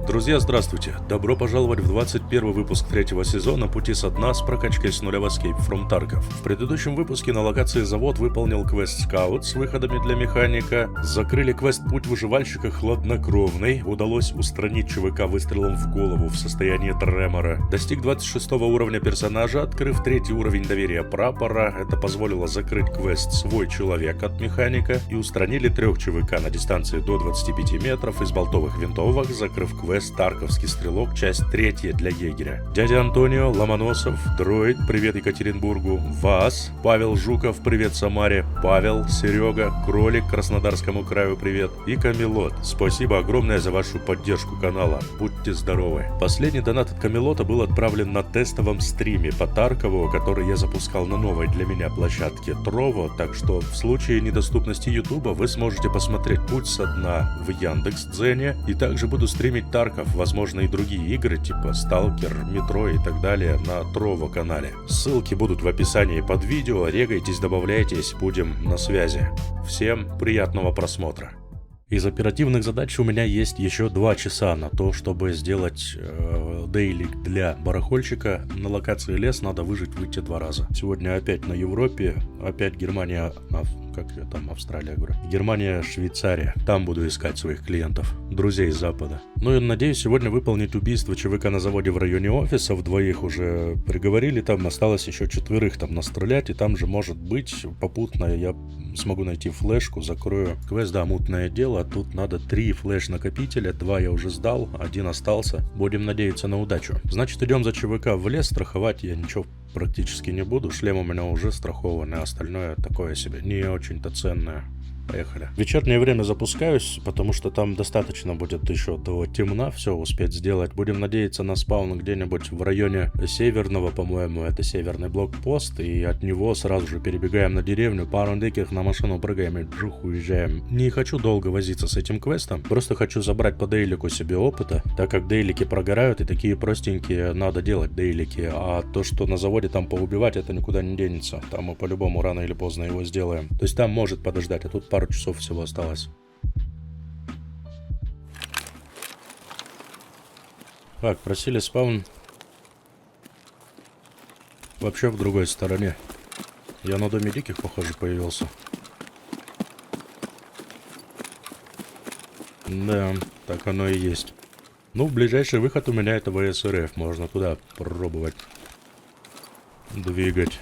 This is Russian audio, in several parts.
Друзья, здравствуйте! Добро пожаловать в 21 выпуск третьего сезона «Пути со дна» с прокачкой с нуля в Escape from Tarkov. В предыдущем выпуске на локации завод выполнил квест «Скаут» с выходами для механика, закрыли квест «Путь выживальщика хладнокровный», удалось устранить ЧВК выстрелом в голову в состоянии тремора, достиг 26 уровня персонажа, открыв третий уровень доверия прапора, это позволило закрыть квест «Свой человек» от механика и устранили 3 ЧВК на дистанции до 25 метров из болтовых винтовок, закрыв квест «Тарковский стрелок», часть 3 для егеря. Дядя Антонио, Ломоносов, Дроид, привет Екатеринбургу, Вас, Павел Жуков, привет Самаре, Павел, Серега, Кролик, Краснодарскому краю привет и Камелот. Спасибо огромное за вашу поддержку канала. Будьте здоровы. Последний донат от Камелота был отправлен на тестовом стриме по Таркову, который я запускал на новой для меня площадке Trovo, так что в случае недоступности Ютуба вы сможете посмотреть «Путь со дна» в Яндекс.Дзене, и также буду стримить Тарков, возможно и другие игры типа Сталкер, Метро и так далее на Trovo канале. Ссылки будут в описании под видео, регайтесь, добавляйтесь, будем на связи. Всем приятного просмотра. Из оперативных задач у меня есть еще 2 часа на то, чтобы сделать дейлик для барахольщика. На локации лес надо выйти 2 раза. Сегодня опять на Европе, опять Германия, как я там, Австралия, говорю. Германия, Швейцария. Там буду искать своих клиентов, друзей с Запада. Ну и надеюсь сегодня выполнить убийство ЧВК на заводе в районе офисов. 2 уже приговорили, там осталось еще 4 там настрелять, и там же может быть попутно я смогу найти флешку, закрою квест, да, мутное дело. Тут надо 3 флеш-накопителя, 2 я уже сдал, 1 остался. Будем надеяться на удачу. Значит, идем за ЧВК в лес, страховать я ничего практически не буду. Шлем у меня уже страхованный, а остальное такое себе, не очень-то ценное. Поехали. В вечернее время запускаюсь, потому что там достаточно будет еще до темна все успеть сделать. Будем надеяться на спаун где-нибудь в районе северного, по-моему, это северный блокпост, и от него сразу же перебегаем на деревню, пару диких на машину прыгаем и джух, уезжаем. Не хочу долго возиться с этим квестом, просто хочу забрать по дейлику себе опыта, так как дейлики прогорают, и такие простенькие надо делать дейлики, а то, что на заводе там поубивать, это никуда не денется. Там мы по-любому рано или поздно его сделаем. То есть там может подождать, а тут пару часов всего осталось. Так, просили спаун вообще в другой стороне. Я на доме диких, похоже, появился. Да, так оно и есть. Ну, ближайший выход у меня это ВСРФ. Можно туда пробовать двигать.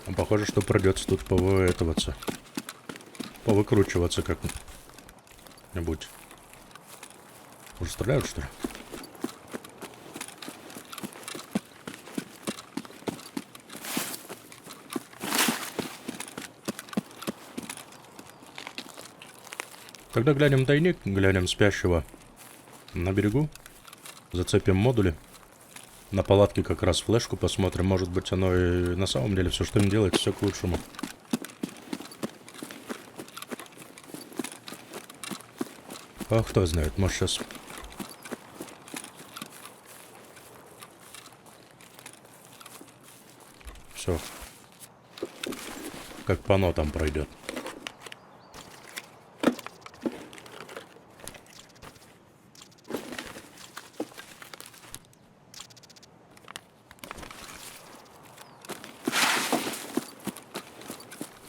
А похоже, что придется тут повыкручиваться как-нибудь. Уже стреляют, что ли? Тогда глянем тайник, глянем спящего на берегу, зацепим модули. На палатке как раз флешку посмотрим, может быть оно и на самом деле все, что им делает, все к лучшему. А кто знает, может сейчас... Все. Как пано там пройдет.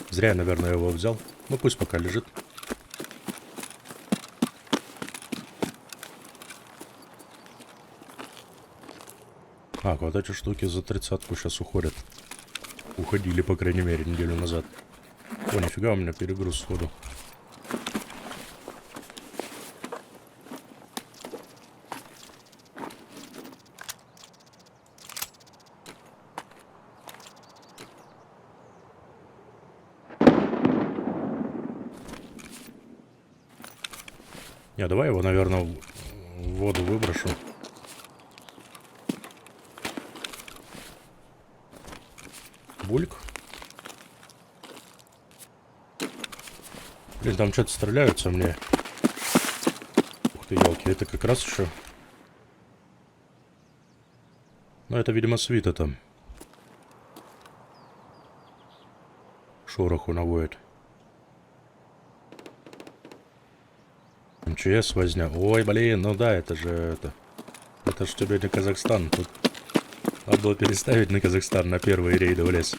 Зря я, наверное, его взял. Ну пусть пока лежит. Так, вот эти штуки за 30-ку сейчас уходят. Уходили, по крайней мере, неделю назад. О, нифига, у меня перегруз сходу. Не, давай его, наверное, в воду выброшу. Бульк. Блин, там что-то стреляются мне. Ух ты, елки, это как раз еще. Ну, это, видимо, свита там. Шороху наводит. ЧС возня. Ой, блин, ну да, это же это. Это ж тебе не Казахстан. Тут надо было переставить на Казахстан на первые рейды в лес.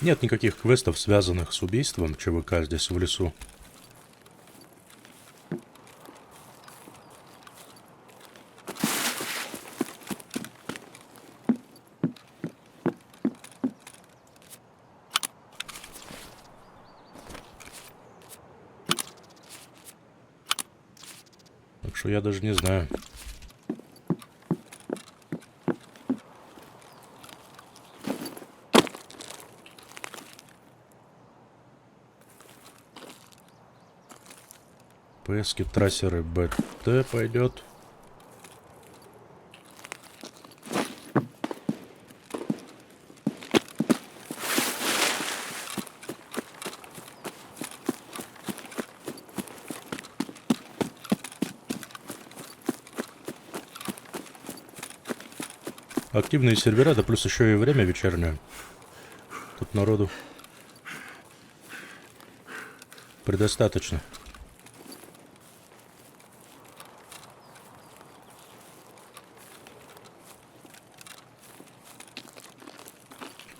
Нет никаких квестов, связанных с убийством ЧВК здесь в лесу. Так что я даже не знаю. ПСки, трассеры, БТ пойдет. Активные сервера, да плюс еще и время вечернее. Тут народу предостаточно.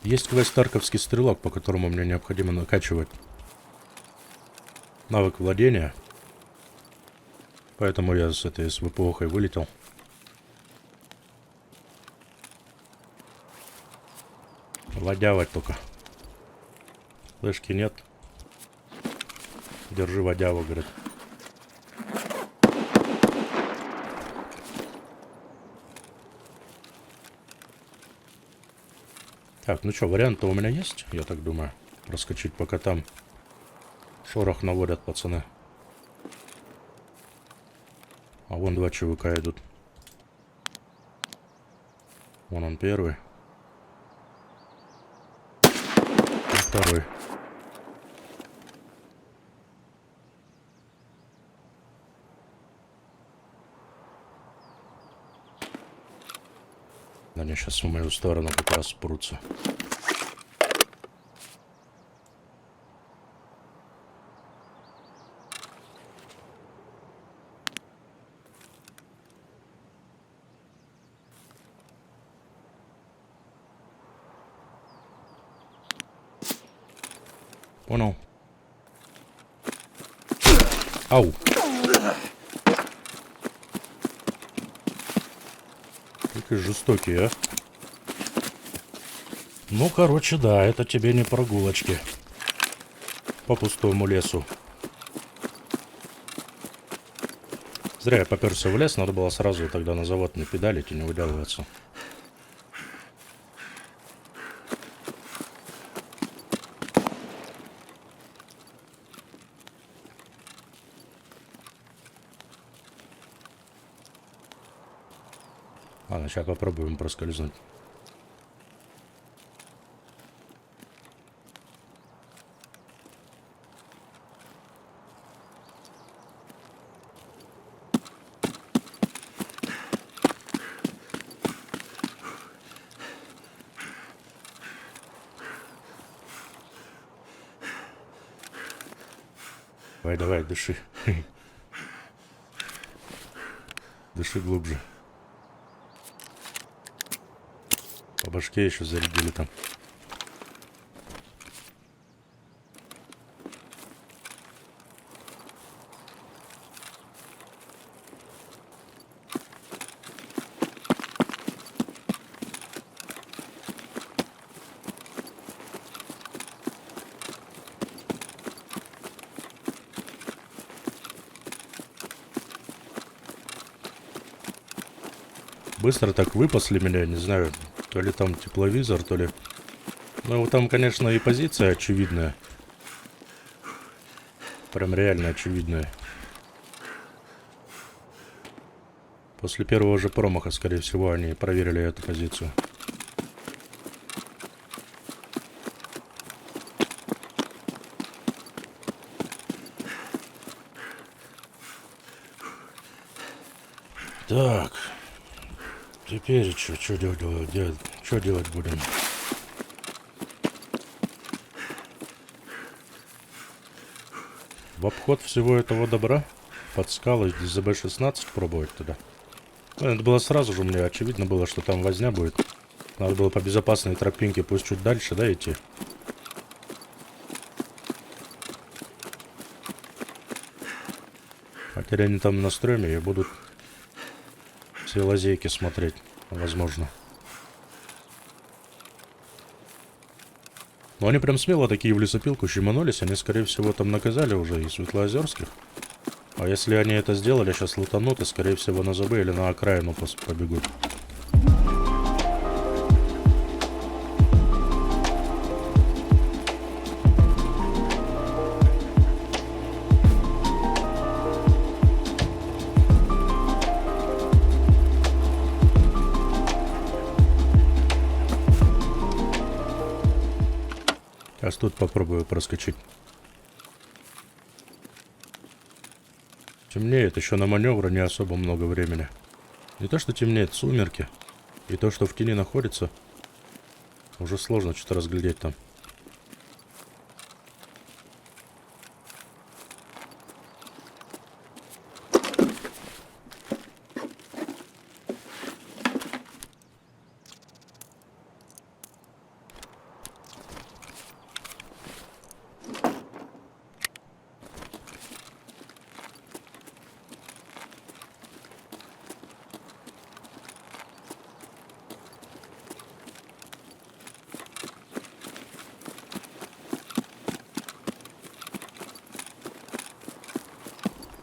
Есть квест «Тарковский стрелок», по которому мне необходимо накачивать навык владения. Поэтому я с этой СВП-охой вылетел. Водявать только. Флешки нет. Держи водяву, говорит. Так, ну что, вариант-то у меня есть, я так думаю. Проскочить, пока там шорох наводят пацаны. А вон два ЧВК идут. Вон он первый. И второй. Они сейчас в мою сторону как раз прутся. Понял. Ау. Какие жестокие, а. Ну, короче, да, это тебе не прогулочки по пустому лесу. Зря я поперся в лес, надо было сразу тогда на завод не педалить и не выдавливаться. Ладно, сейчас попробуем проскользнуть. Давай, давай, дыши. Дыши глубже. По башке еще зарядили там. Быстро так выпасли меня, не знаю, то ли там тепловизор, то ли... Ну, там, конечно, и позиция очевидная. Прям реально очевидная. После первого же промаха, скорее всего, они проверили эту позицию. Так, теперь что делать будем? В обход всего этого добра под скалой ЗБ-16 пробовать туда. Ну, это было сразу же, мне очевидно было, что там возня будет. Надо было по безопасной тропинке, пусть чуть дальше, да, идти. А теперь они там на стреме и будут все лазейки смотреть, возможно. Но они прям смело такие в лесопилку щеманулись, они, скорее всего, там наказали уже и Светлоозерских. А если они это сделали, сейчас лутанут, и, скорее всего, на ЗБ или на окраину побегут. Сейчас тут попробую проскочить. Темнеет, еще на маневры не особо много времени. Не то, что темнеет, сумерки. И то, что в тени находится, уже сложно что-то разглядеть там.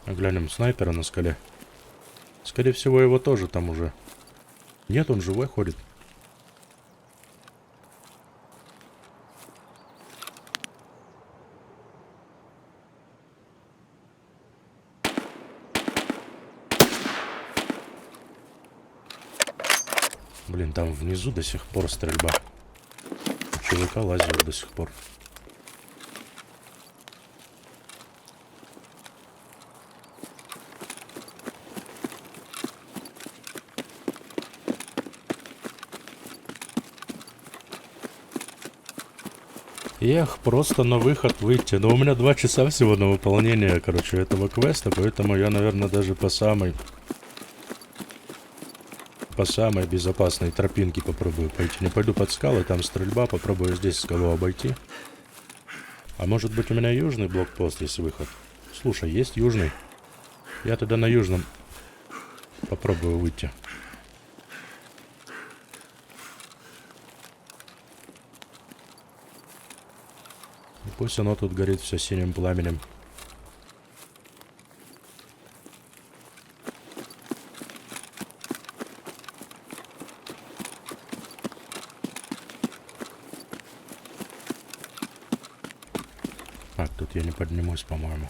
Глянем снайпера на скале. Скорее всего, его тоже там уже. Нет, он живой ходит. Блин, там внизу до сих пор стрельба. ЧВК лазил до сих пор. Эх, просто на выход выйти. Но у меня 2 часа всего на выполнение, короче, этого квеста, поэтому я, наверное, даже по самой безопасной тропинке попробую пойти. Не пойду под скалы, там стрельба, попробую здесь скалу обойти. А может быть, у меня южный блокпост есть выход? Слушай, есть южный. Я тогда на южном попробую выйти. И пусть оно тут горит все синим пламенем. А, тут я не поднимусь, по-моему.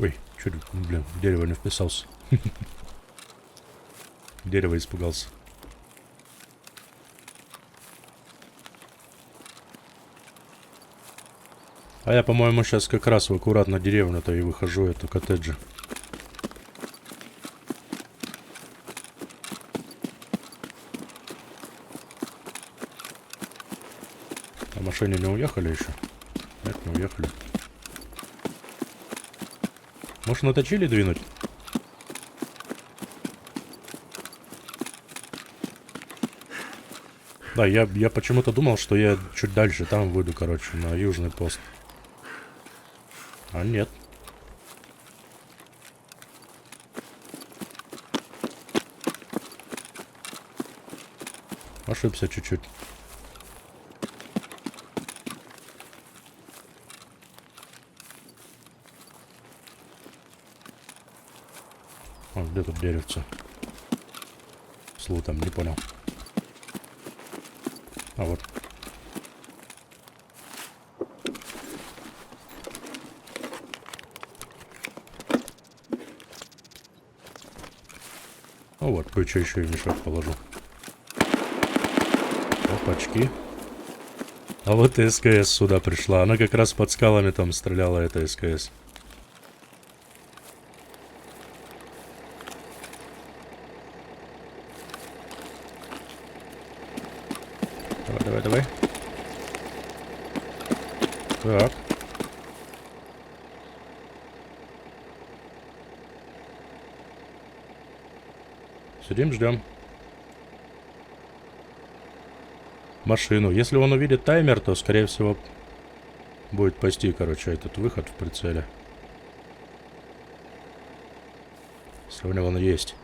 Ой, чуть, блин, в дерево не вписался. Дерево испугался. А я, по-моему, сейчас как раз в аккуратно деревню-то и выхожу, это коттеджи. На машине не уехали еще? Нет, не уехали. Может, на точили двинуть? Да, я почему-то думал, что я чуть дальше там выйду, короче, на южный пост. А нет. Ошибся чуть-чуть. Где тут деревце? С лутом, не понял. А вот. Ну вот, кое-что еще и в мешок положу. Опачки. А вот СКС сюда пришла. Она как раз под скалами там стреляла, эта СКС. Давай, давай, давай. Так. Сидим, ждем. Машину. Если он увидит таймер, то, скорее всего, будет пасти, короче, этот выход в прицеле. Если у него он есть.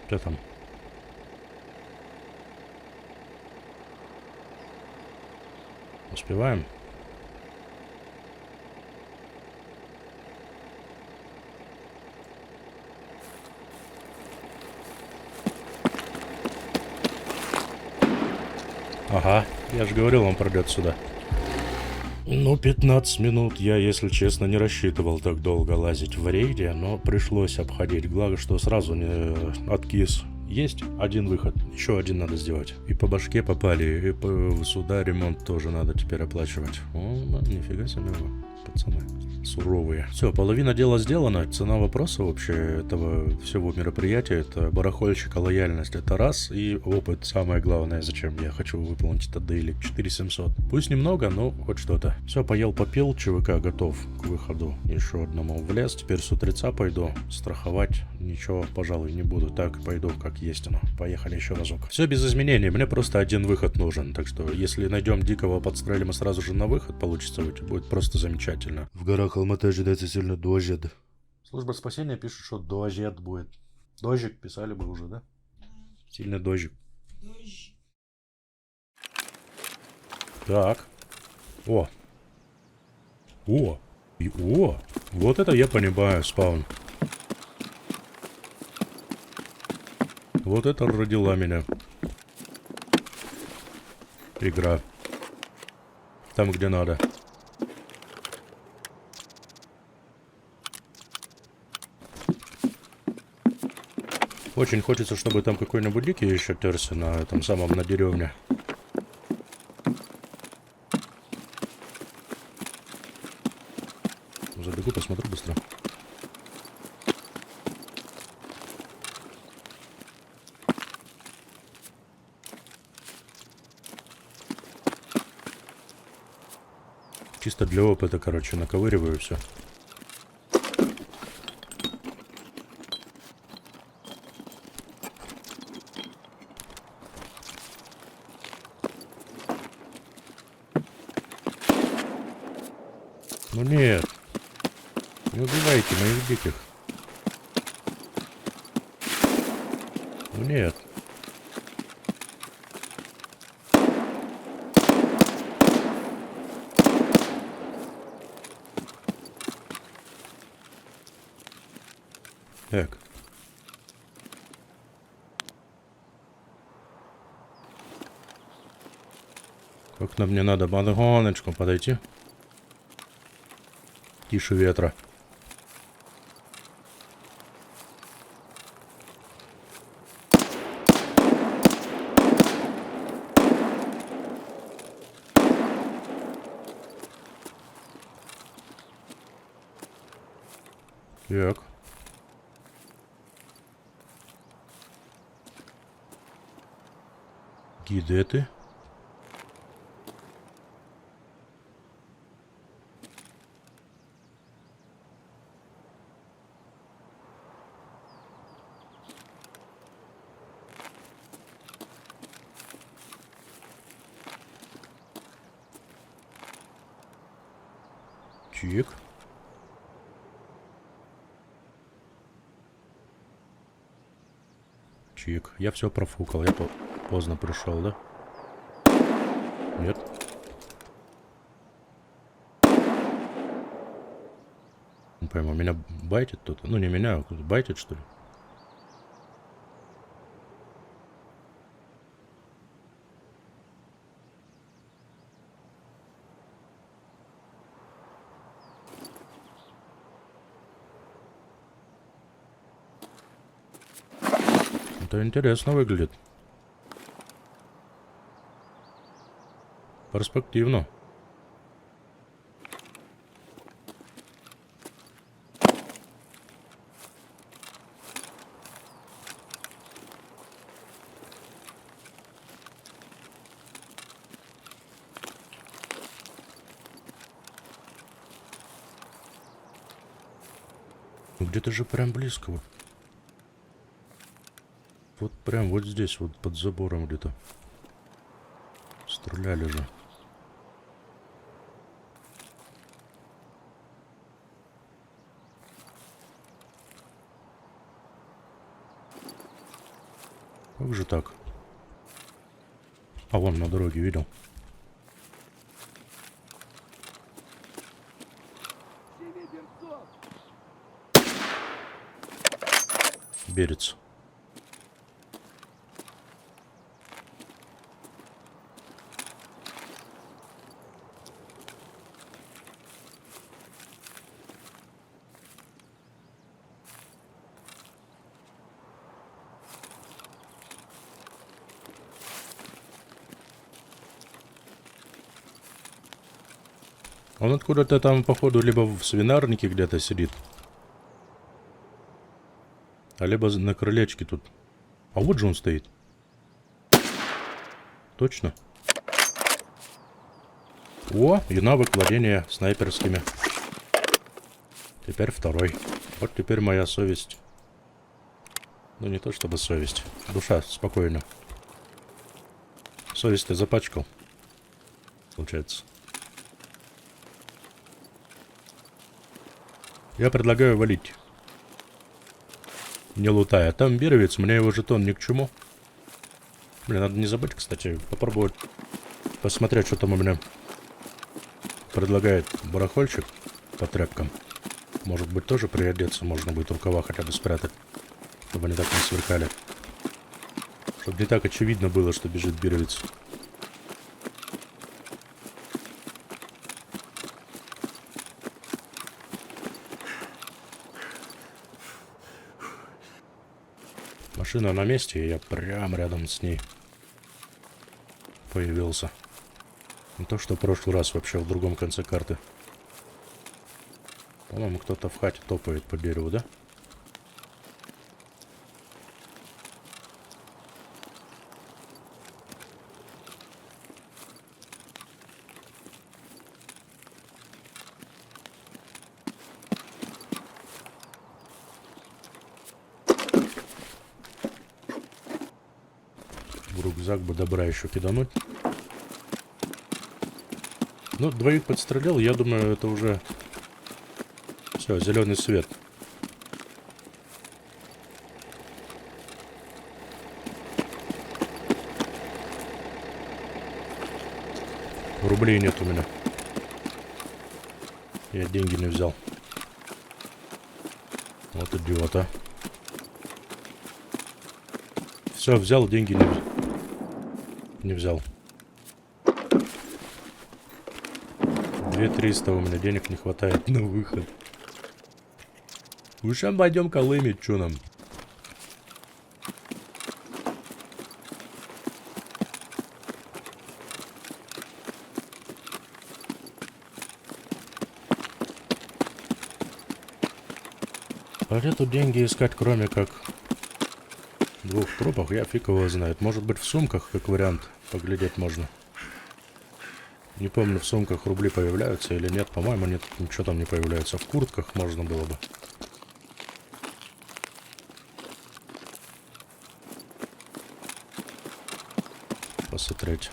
Что там? Успеваем? Ага, я же говорил, он пройдет сюда. Ну, 15 минут. Я, если честно, не рассчитывал так долго лазить в рейде, но пришлось обходить. Благо, что сразу не откис. Есть один выход, еще один надо сделать. И по башке попали, и сюда ремонт тоже надо теперь оплачивать. О, нифига себе, пацаны. Суровые. Все, половина дела сделана. Цена вопроса вообще этого всего мероприятия — это барахольщика, лояльность — это раз, и опыт — самое главное, зачем я хочу выполнить этот дейли. 4700. Пусть немного, но хоть что-то. Все, поел, попил, ЧВК готов к выходу еще одному в лес. Теперь с утреца пойду страховать. Ничего, пожалуй, не буду. Так, пойду как есть оно. Поехали еще разок. Все без изменений, мне просто один выход нужен. Так что, если найдем дикого, подстрелим и сразу же на выход получится выйти, будет просто замечательно. В горах Алматы ожидается сильно дождь. Служба спасения пишет, что дождь будет. Дождик писали бы уже, да? Сильный дождик. Так. О. О. И о. Вот это я понимаю, спаун. Вот это родила меня. Игра. Там, где надо. Очень хочется, чтобы там какой-нибудь дикий еще терся на этом самом, на деревне. Забегу, посмотрю быстро. Чисто для опыта, короче, наковыриваю все. Ну нет. Не убивайте моих диких. Ну нет. Так. Как нам мне надо подгоночку подойти? Тише ветра. Так. Гидеты. Чик. Чик. Я все профукал. Я поздно пришел, да? Нет. Не пойму, меня байтит тут? Ну, не меня, а байтит, что ли? Это интересно выглядит. Перспективно. Где-то же прям близко. Вот прям вот здесь, вот под забором где-то. Стреляли же. Как же так? А вон на дороге видел. Берец. Он откуда-то там, походу, либо в свинарнике где-то сидит. А либо на крылечке тут. А вот же он стоит. Точно? О, и навык владения снайперскими. Теперь второй. Вот теперь моя совесть. Ну не то чтобы совесть. Душа спокойно. Совесть ты запачкал. Получается. Я предлагаю валить. Не лутая. Там бировец, мне его жетон ни к чему. Блин, надо не забыть, кстати, попробовать посмотреть, что там у меня предлагает барахольщик по тряпкам. Может быть, тоже приодеться, можно будет рукава хотя бы спрятать, чтобы они так не сверкали. Чтобы не так очевидно было, что бежит бировец. Машина на месте, и я прямо рядом с ней появился. Не то, что в прошлый раз вообще в другом конце карты. По-моему, кто-то в хате топает по дереву, да? В рюкзак бы добра еще кидануть. Ну, двоих подстрелил, я думаю, это уже... Все, зеленый свет. Рублей нет у меня. Я деньги не взял. Вот идиота. Все, взял, деньги не взял. 2300 у меня денег не хватает на выход. Лучше пойдем колымить, что нам? А где тут деньги искать, кроме как в 2 трупах, я фиг его знает. Может быть, в сумках, как вариант, поглядеть можно. Не помню, в сумках рубли появляются или нет. По-моему, нет, ничего там не появляется. В куртках можно было бы. Посмотреть.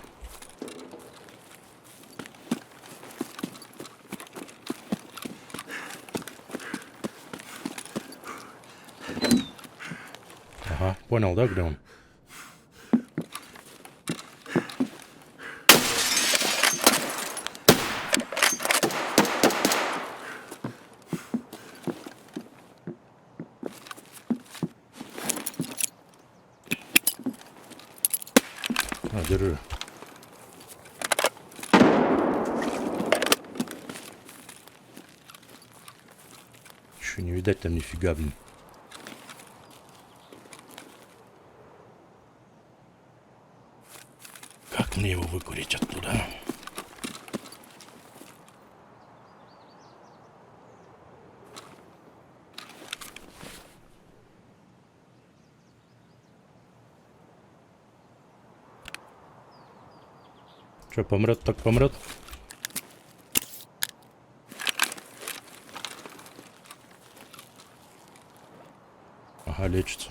Ага. Ага, понял, да, где он? Держи. Еще не видать там нифига, блин. Как мне его выкурить оттуда? Че, помрет, так помрет? Ага, лечится.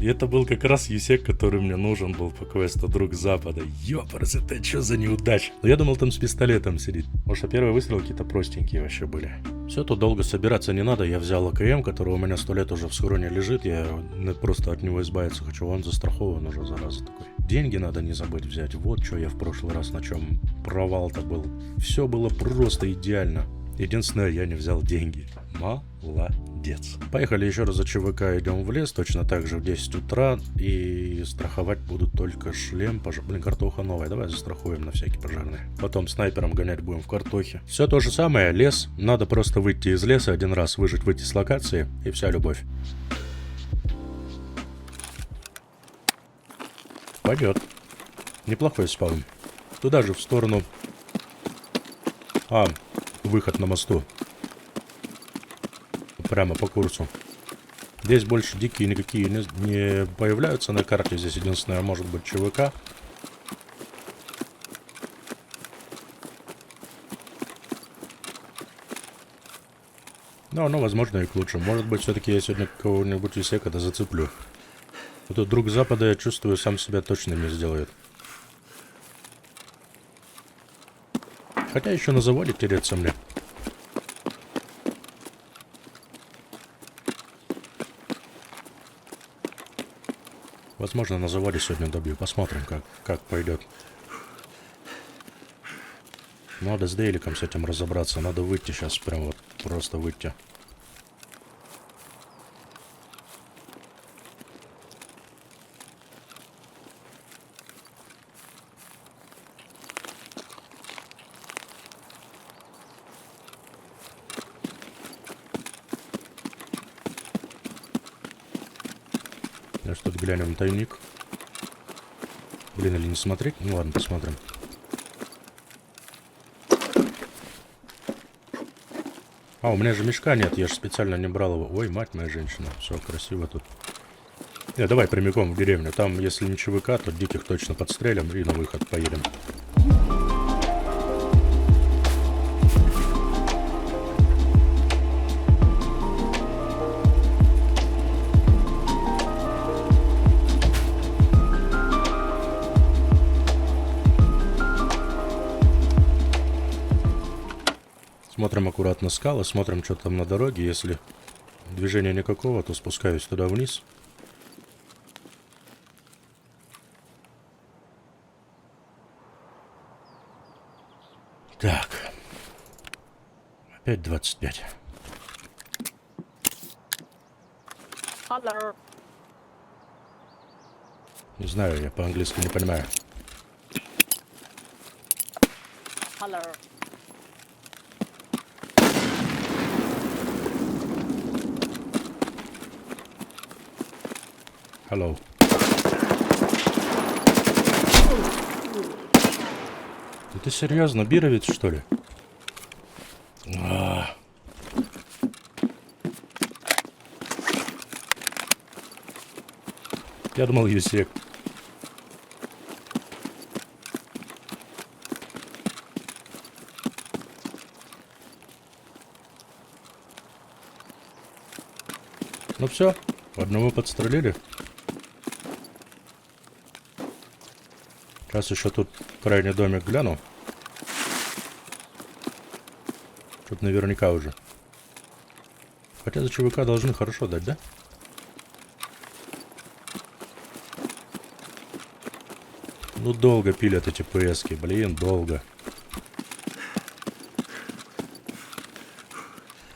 И это был как раз Есек, который мне нужен был по квесту «Друг Запада». Ёпарс, это что за неудача? Но я думал, там с пистолетом сидит. Потому что первые выстрелы какие-то простенькие вообще были. Все, тут долго собираться не надо. Я взял АКМ, который у меня 100 лет уже в схроне лежит. Я просто от него избавиться хочу. Он застрахован уже, зараза такой. Деньги надо не забыть взять. Вот что я в прошлый раз на чем провал-то был. Все было просто идеально. Единственное, я не взял деньги. Молодец. Поехали еще раз за ЧВК, идем в лес, точно так же в 10 утра. И страховать будут только шлем. Блин, картоха новая, давай застрахуем на всякий пожарный. Потом снайпером гонять будем в картохе. Все то же самое, лес. Надо просто выйти из леса один раз, выйти с локации, и вся любовь. Пойдет. Неплохой спаун. Туда же, в сторону... выход на мосту. Прямо по курсу. Здесь больше дикие никакие не появляются на карте. Здесь единственное может быть ЧВК. Но оно, возможно, и к лучшему. Может быть, все-таки я сегодня кого-нибудь из Есека зацеплю. Тут Друг Запада, я чувствую, сам себя точно не сделает. Хотя еще на заводе тереться мне. Возможно, на заводе сегодня добью. Посмотрим, как пойдет. Надо с Дейликом с этим разобраться. Надо выйти сейчас, прям вот просто выйти. Сейчас тут глянем тайник. Блин, или не смотреть? Ну ладно, посмотрим. У меня же мешка нет, я же специально не брал его. Ой, мать моя женщина. Все, красиво тут. Давай прямиком в деревню. Там, если не ЧВК, то диких точно подстрелим и на выход поедем. Смотрим аккуратно скалы, смотрим, что там на дороге. Если движения никакого, то спускаюсь туда вниз. Так. Опять 25. Hello. Не знаю, я по-английски не понимаю. Hello. Hello. Ты серьезно, бировец, что ли? Я думал, Есек. Ну все, одного подстрелили. Сейчас еще тут крайний домик гляну. Тут наверняка уже. Хотя за ЧВК должны хорошо дать, да? Ну долго пилят эти ПСки, блин, долго.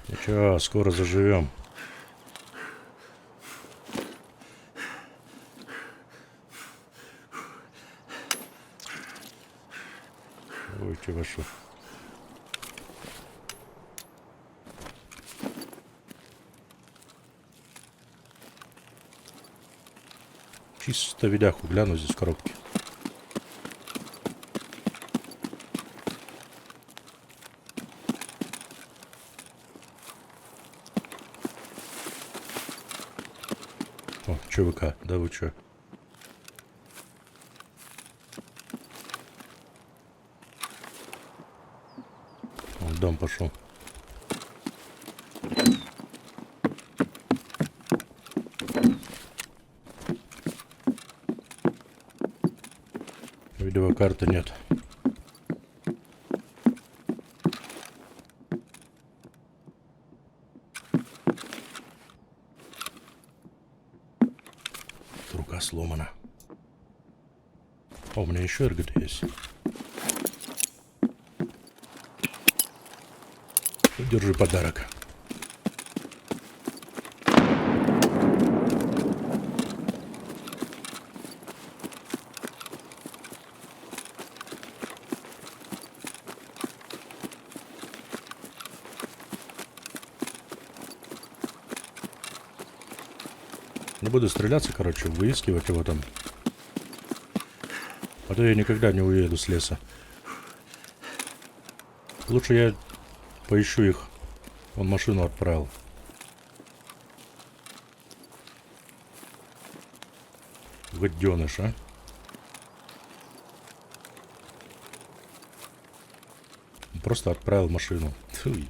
Ничего, скоро заживем. Ой, чувашу. Чисто видяху гляну здесь в коробке. О, ЧВК, да вы чё? Он в дом пошел. Видеокарты нет. Рука сломана. О, у меня еще РГД есть. Держи подарок. Не буду стреляться, короче, выискивать его там. А то я никогда не уеду с леса. Лучше я поищу их. Он машину отправил. Гаденыш, а? Он просто отправил машину. Фуй.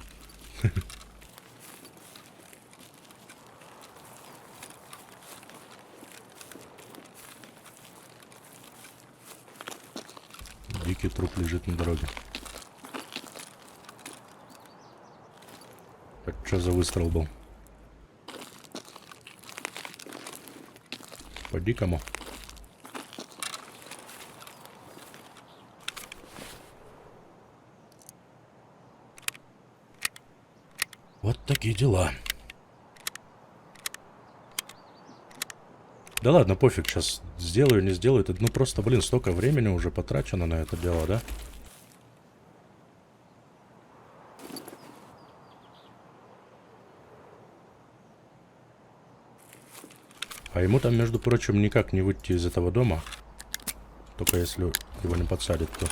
Дикий труп лежит на дороге. Это что за выстрел был? По дикому. Вот такие дела. Да ладно, пофиг, сейчас сделаю, не сделаю. Это, ну просто, блин, столько времени уже потрачено на это дело, да? А ему там, между прочим, никак не выйти из этого дома. Только если его не подсадят, то...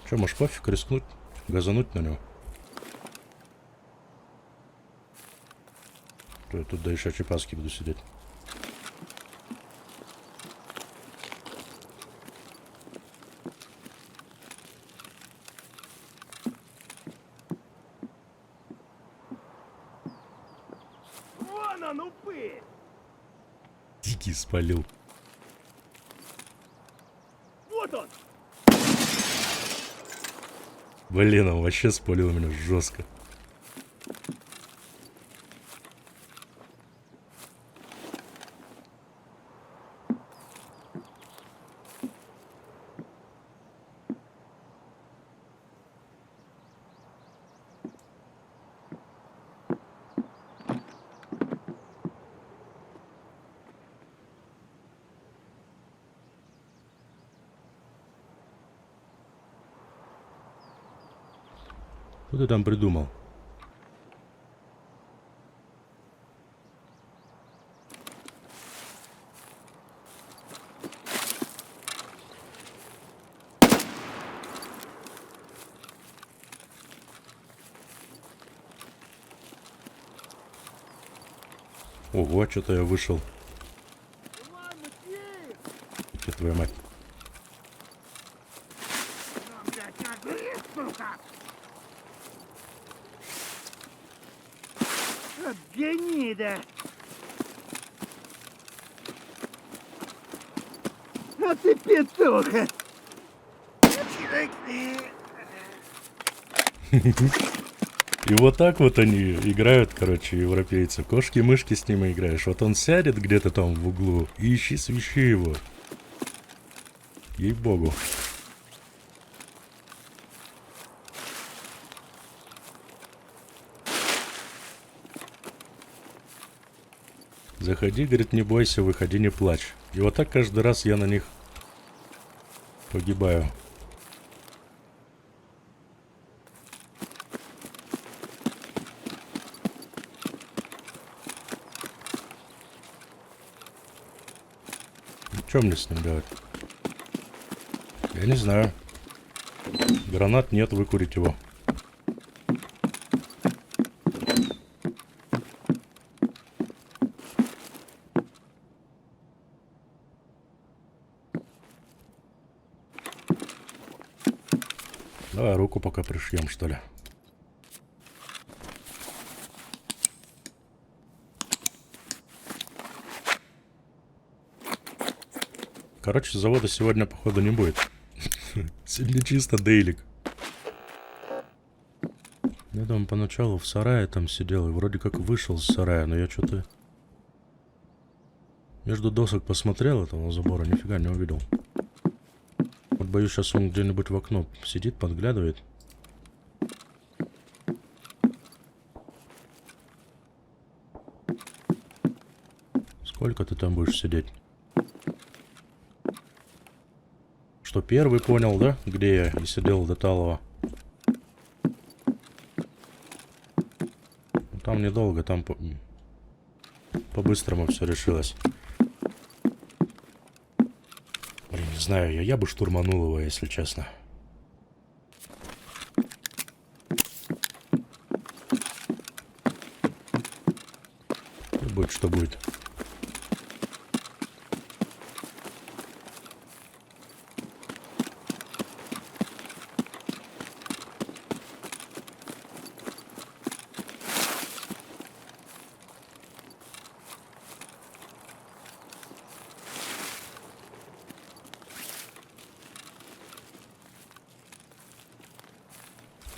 Че, может, пофиг рискнуть, газануть на него? То я тут до еще чепаски буду сидеть. Вон он, упырь! Дикий спалил. Вот он! Блин, он вообще спалил меня жестко. Что ты там придумал? Ого, что-то я вышел. Ладно, тихо. Че твою мать. Ну, блядь, как бы, сука. Вот гнида. А ты петуха. И вот так вот они играют, короче, европейцы. Кошки-мышки с ними играешь. Вот он сядет где-то там в углу и ищи свищи его. Ей-богу. Заходи, говорит, не бойся, выходи, не плачь. И вот так каждый раз я на них погибаю. Что мне с ним делать? Я не знаю. Гранат нет, выкурить его. Давай руку пока пришьем, что ли. Короче, завода сегодня, походу, не будет. Сегодня чисто дейлик. Я там поначалу в сарае там сидел и вроде как вышел с сарая, но я что-то между досок посмотрел этого забора, нифига не увидел. Вот боюсь, сейчас он где-нибудь в окно сидит, подглядывает. Сколько ты там будешь сидеть? Что, первый понял, да? Где я и сидел до талого. Там недолго, там по-быстрому все решилось. Блин, не знаю, я бы штурманул его, если честно. И будет, что будет.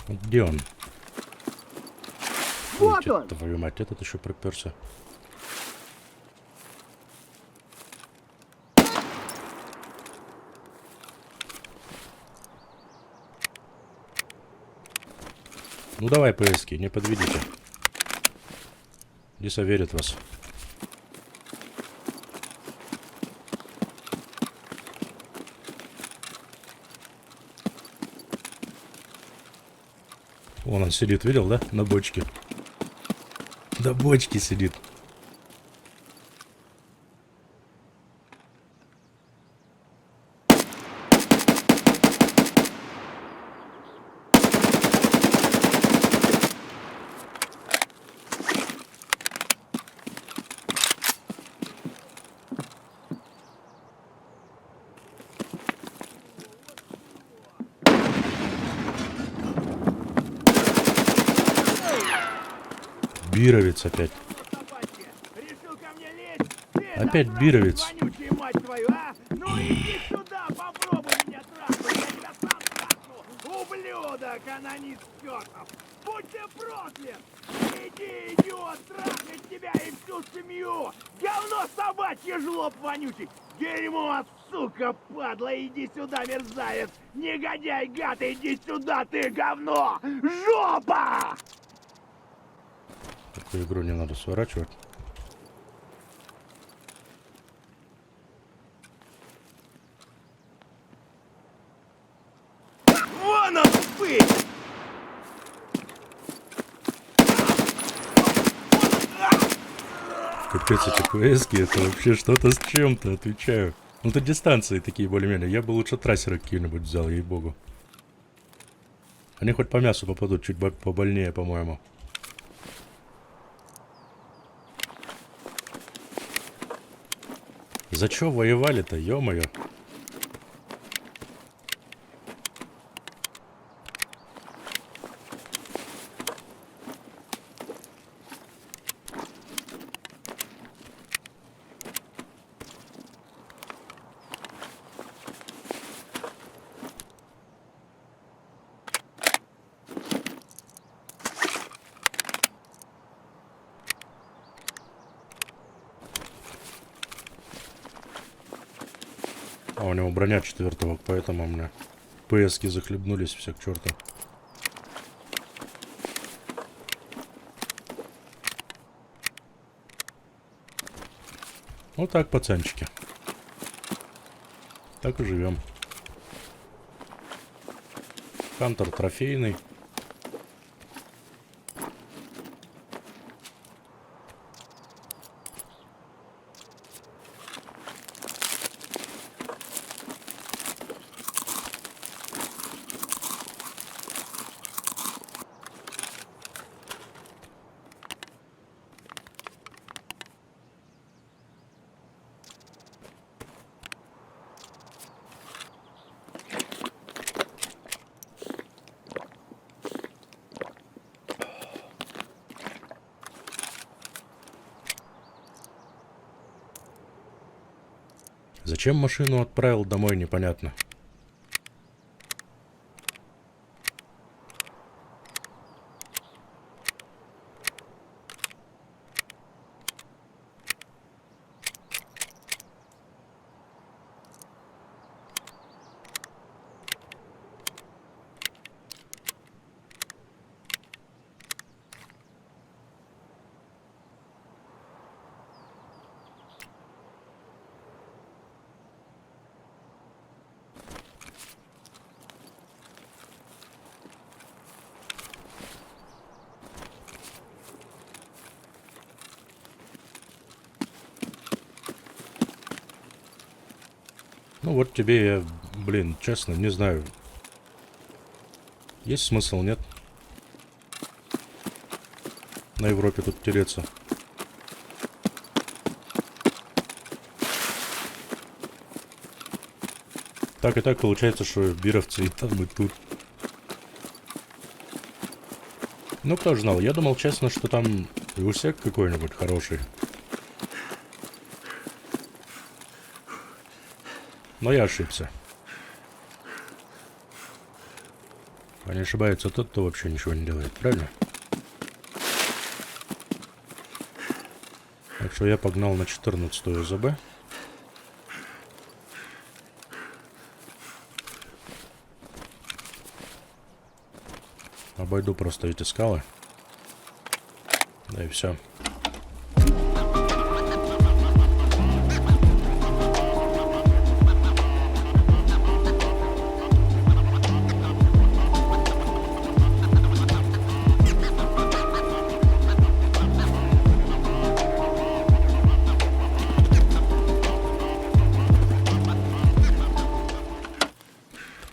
Где он? Вот Ой, он! твою мать, этот еще приперся. Ну давай, ПСки, не подведите. Диса верит в вас. Вон он сидит, видел, да? На бочке. На бочке сидит. Бировец опять. Решил ко мне лезть? Ты Опять засранец бировец. вонючий, мать твою, а? Ну иди сюда, попробуй меня трахнуть, я тебя сам трахну. Ублюдок, анонист чертов. Будь ты проклят! Иди, идиот, трахнуть тебя и всю семью! Говно собачье, жлоб вонючий! Дерьмо, сука, падла, иди сюда, мерзавец! Негодяй, гад, иди сюда, ты говно! Жопа! Такую игру не надо сворачивать. Вон он, пыль! Капец, эти ПСки, это вообще что-то с чем-то, отвечаю. Ну тут дистанции такие более-менее. Я бы лучше трассера какие-нибудь взял, ей-богу. Они хоть по мясу попадут чуть побольнее, по-моему. За чё воевали-то, ё-моё? А у него броня 4-го, поэтому у меня ПСки захлебнулись все к черту. Вот так, пацанчики. Так и живем. Хантер трофейный. Зачем машину отправил домой, непонятно. Ну вот тебе я, блин, честно, не знаю. Есть смысл, нет? На Европе тут тереться. Так и так получается, что бировцы и там, и тут. Ну, кто ж знал? Я думал, честно, что там и усек какой-нибудь хороший. Но я ошибся. А не ошибается тот, кто вообще ничего не делает, правильно? Так что я погнал на 14-ю ЗБ. Обойду просто эти скалы. Да и все.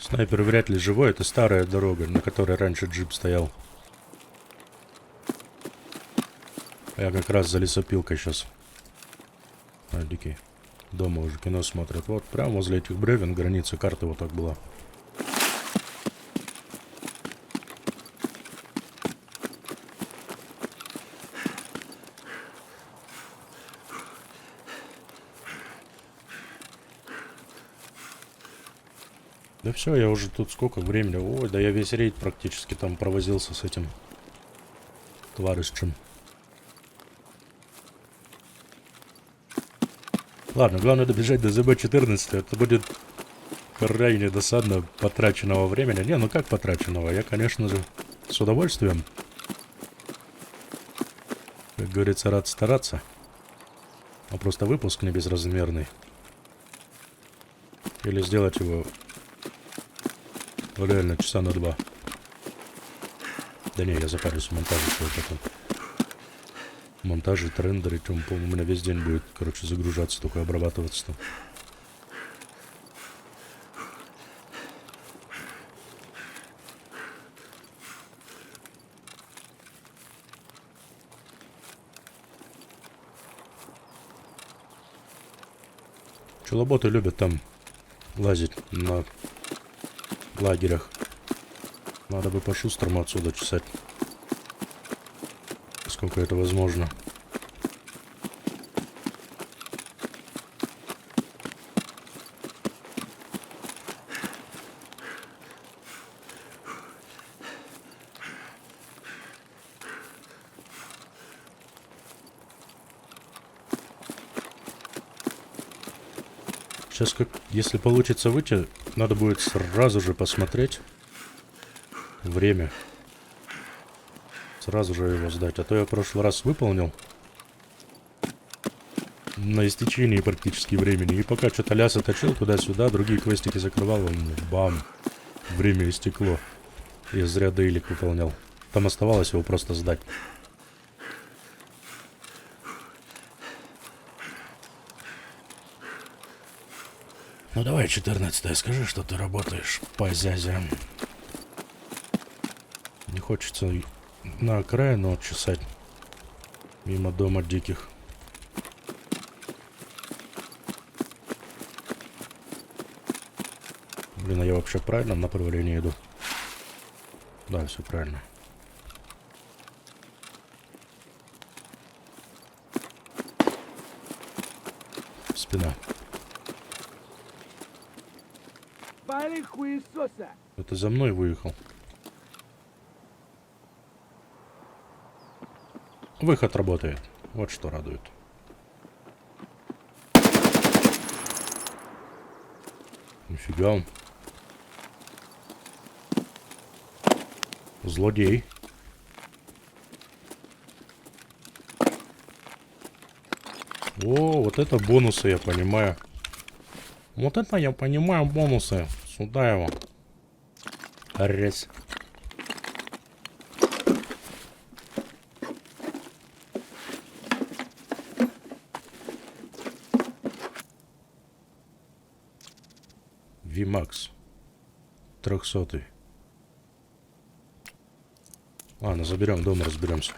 Снайпер вряд ли живой, это старая дорога, на которой раньше джип стоял. Я как раз за лесопилкой сейчас. А, дикий. Дома уже кино смотрят. Вот, прямо возле этих бревен граница карты вот так была. Да все, я уже тут сколько времени. Ой, да я весь рейд практически там провозился с этим тварищем. Ладно, главное добежать до ЗБ-14. Это будет крайне досадно потраченного времени. Не, ну как потраченного? Я, конечно же, с удовольствием. Как говорится, рад стараться. А просто выпуск не безразмерный. Или сделать его реально часа на 2. Да не, я запарюсь в монтаже, что потом. Монтажить, рендерить, он, по-моему, у меня весь день будет, короче, загружаться, только обрабатываться там. Челоботы любят там лазить на лагерях. Надо бы по-шустрому отсюда чесать. Сколько это возможно. Сейчас, как, если получится выйти, надо будет сразу же посмотреть время. Сразу же его сдать. А то я в прошлый раз выполнил на истечении практически времени. И пока что-то лясы точил туда-сюда, другие квестики закрывал, он бам, время истекло. Я зря дейлик выполнял. Там оставалось его просто сдать. Ну давай, 14-е, скажи, что ты работаешь по зязям. Не хочется на окраину чесать мимо дома диких. Блин, а я вообще в правильном направлении иду? Да, все правильно. Спина. Это за мной выехал. Выход работает. Вот что радует. Нифига он. Злодей. О, вот это бонусы, я понимаю. Вот это я понимаю, бонусы. Сюда его. Резь. VMAX 300. Ладно, заберем дома, разберемся.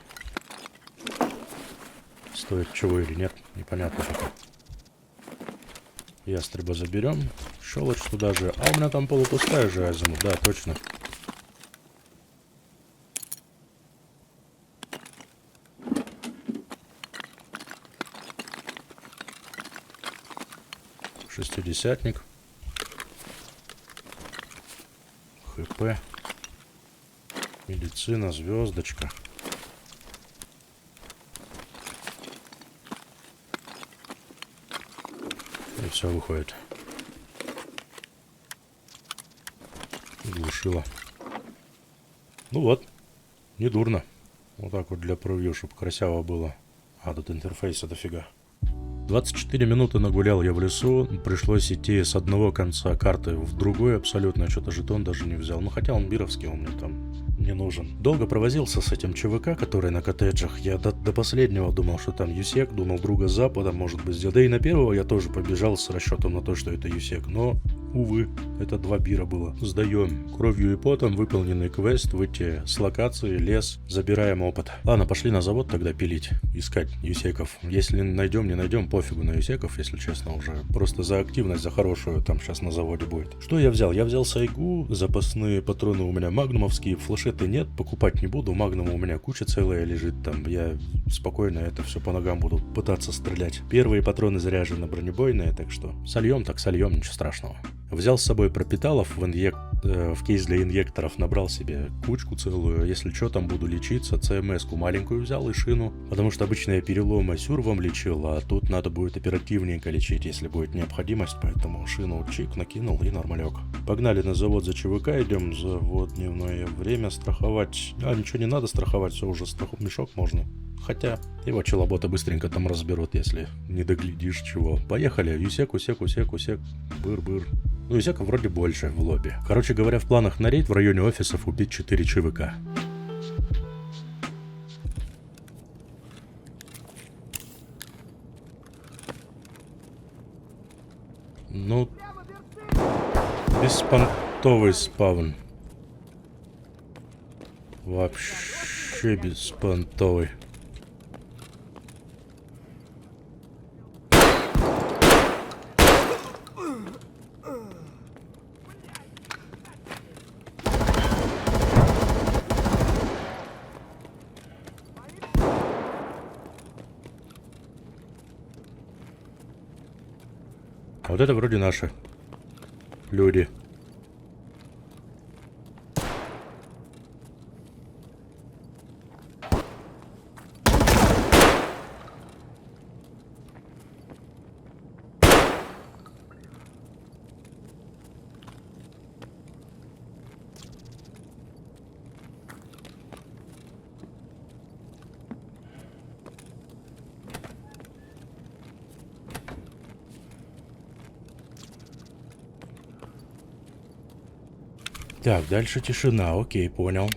Стоит чего или нет, непонятно пока. Ястреба заберем. Щелочь туда же. А у меня там полупустая же азимут. Да, точно. Шестидесятник. ХП. Медицина, звездочка. И все выходит. Глушила. Ну вот. Не дурно. Вот так вот для превью, чтобы красиво было. А, тут интерфейса дофига. 24 минуты нагулял я в лесу. Пришлось идти с одного конца карты в другой абсолютно. Что-то жетон даже не взял. Ну хотя он бировский, он мне там не нужен. Долго провозился с этим ЧВК, который на коттеджах. Я до последнего думал, что там юсек. Думал, друга с запада может быть сделать. Да и на первого я тоже побежал с расчетом на то, что это юсек. Но, увы, это 2 бира было. Сдаем. Кровью и потом выполненный квест. Выйти с локации, лес. Забираем опыт. Ладно, пошли на завод тогда пилить. Искать юсеков. Если найдем, не найдем, пофигу на юсеков, если честно, уже. Просто за активность, за хорошую там сейчас на заводе будет. Что я взял? Я взял сайгу. Запасные патроны у меня магнумовские. Флешеты нет, покупать не буду. Магнума у меня куча целая лежит там. Я спокойно это все по ногам буду пытаться стрелять. Первые патроны заряжены бронебойные, так что сольем, так сольем, ничего страшного. Взял с собой пропиталов в кейс для инъекторов, набрал себе кучку целую. Если что, там буду лечиться. ЦМС-ку маленькую взял и шину, потому что обычно я переломы сюрвом лечил, а тут надо будет оперативненько лечить, если будет необходимость, поэтому шину чик накинул и нормалек. Погнали на завод за ЧВК, идем. Завод, дневное время, страховать. А, ничего не надо страховать, все уже мешок можно. Хотя его челоботы быстренько там разберут, если не доглядишь чего. Поехали. Юсек, усек, усек, усек. Быр-быр. Ну, юсека вроде больше в лобби. Короче говоря, в планах на рейд в районе офисов убить 4 ЧВК. Ну, беспонтовый спавн. Вообще беспонтовый. А вот это вроде наши люди. Так, дальше тишина, окей, понял.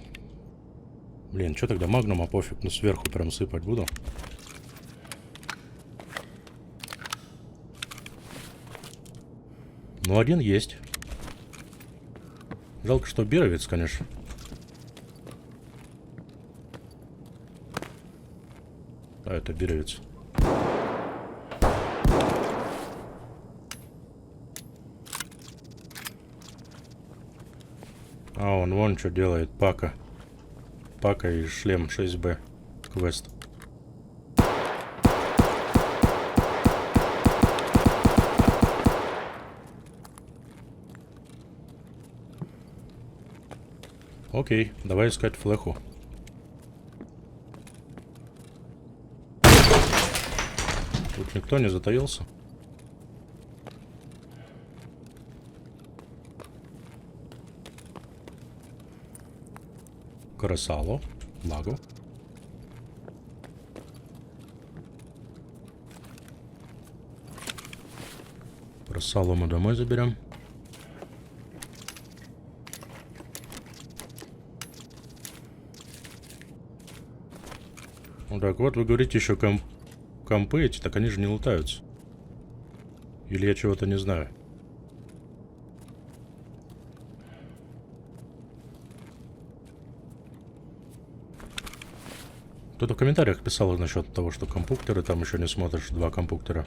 Блин, что тогда магнума пофиг, ну сверху прям сыпать буду. Ну, один есть. Жалко, что бировец, конечно. А, это бировец. А, он вон что делает, Пака. Пака и шлем 6Б. Квест. Окей, давай искать флеху. Тут никто не затаился. Красало. Лагу. Красало мы домой заберем. Ну так вот, вы говорите еще компы эти, так они же не лутаются. Или я чего-то не знаю. Кто-то в комментариях писал насчет того, что компьютеры, там еще не смотришь, 2 компьютера.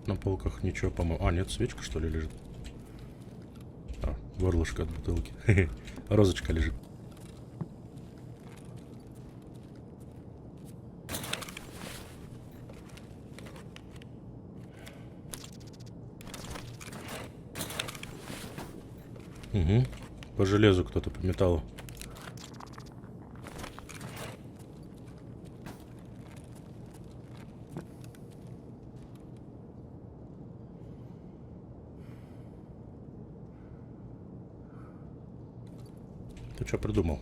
На полках ничего, по-моему. А, нет, свечка что ли лежит? А, горлышко от бутылки. Розочка лежит. Угу. По железу кто-то, по металлу. Ты что придумал?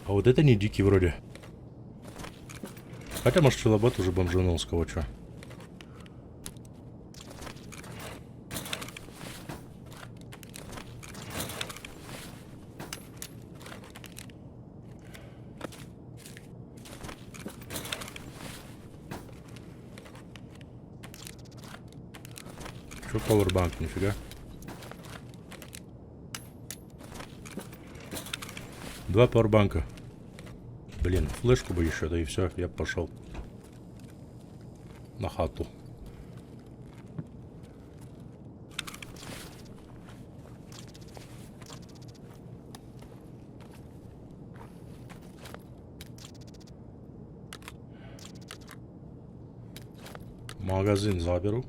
А вот это не дикий вроде. Хотя, может, Челобот уже бомжанул с кого чё. Чё пауэрбанк, нифига. 2 пауэрбанка. Блин, флешку бы еще, да и все, я пошел на хату. Магазин заберу.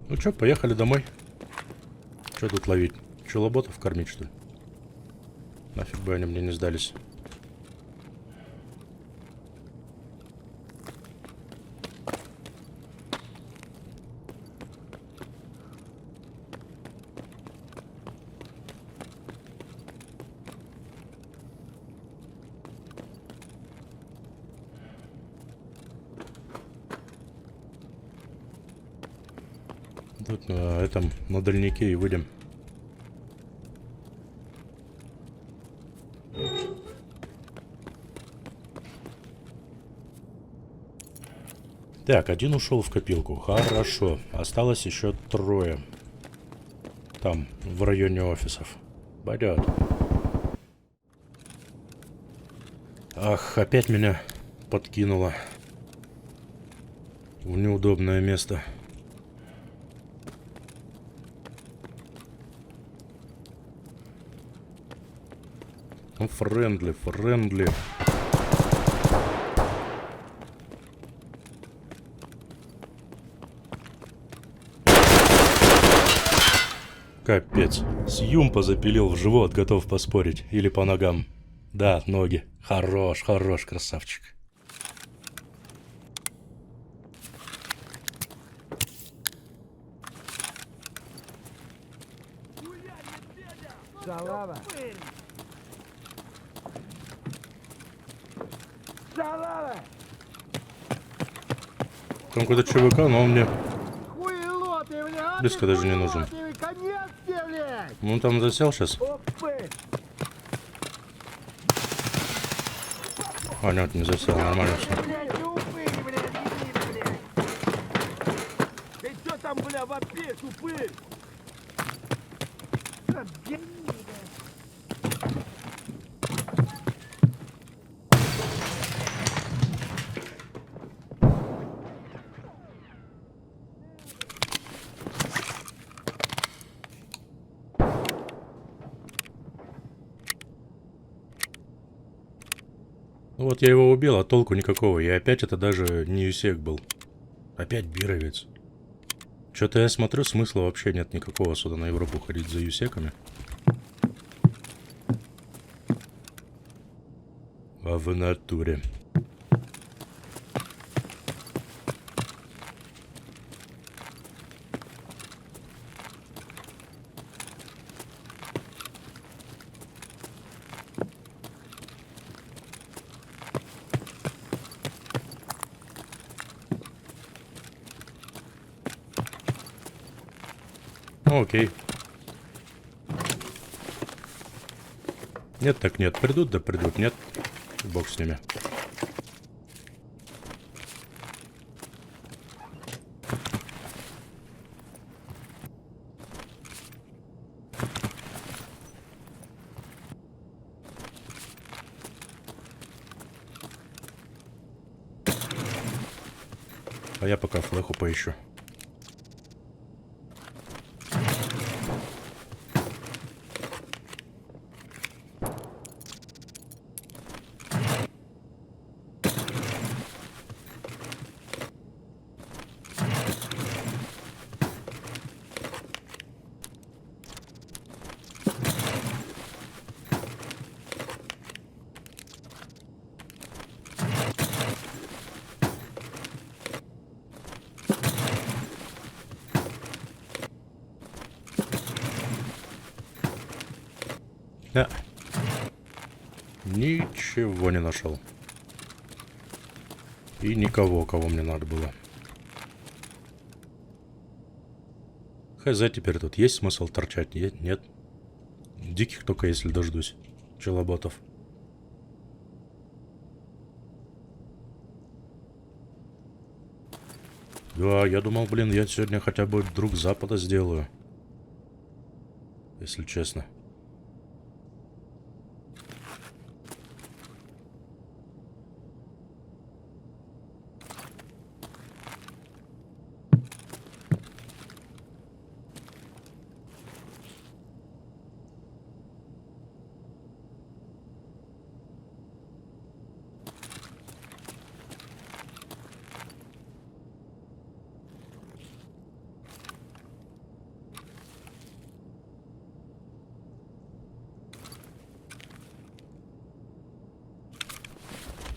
Ну чё, поехали домой. Чё тут ловить? Челоботов кормить, что ли? Нафиг бы они мне не сдались. Тут на этом, на дальнике и выйдем. Так, один ушел в копилку. Хорошо. Осталось еще 3. Там, в районе офисов. Пойдет. Ах, опять меня подкинуло. в неудобное место. Ну, френдли, френдли. Капец. С юмпа запилил в живот, готов поспорить. Или по ногам. Да, ноги. Хорош, хорош, красавчик. Шалава! Шалава! Там какой-то ЧВК, но он мне Хуйло ты, блядь! близко даже не нужен. Конец тебе, блядь! Ну, там засел сейчас. Опы! А, нет, не засел, нормально все. Блядь, упырь, блядь, иди, блядь! Ты чё там, бля, вопишь, упырь? Ну вот я его убил, а толку никакого. И опять это даже не юсек был. Опять бировец. Что-то я смотрю, смысла вообще нет никакого сюда на Европу ходить за юсеками. А в натуре. Ну, окей. Нет так нет. Придут, да придут. Нет. Бог с ними. А я пока флеху поищу. Да. Ничего не нашел. И никого, кого мне надо было. Хз, теперь тут есть смысл торчать? Нет. Диких только если дождусь. Челоботов. Да, я думал, блин, я сегодня хотя бы друг Запада сделаю. Если честно.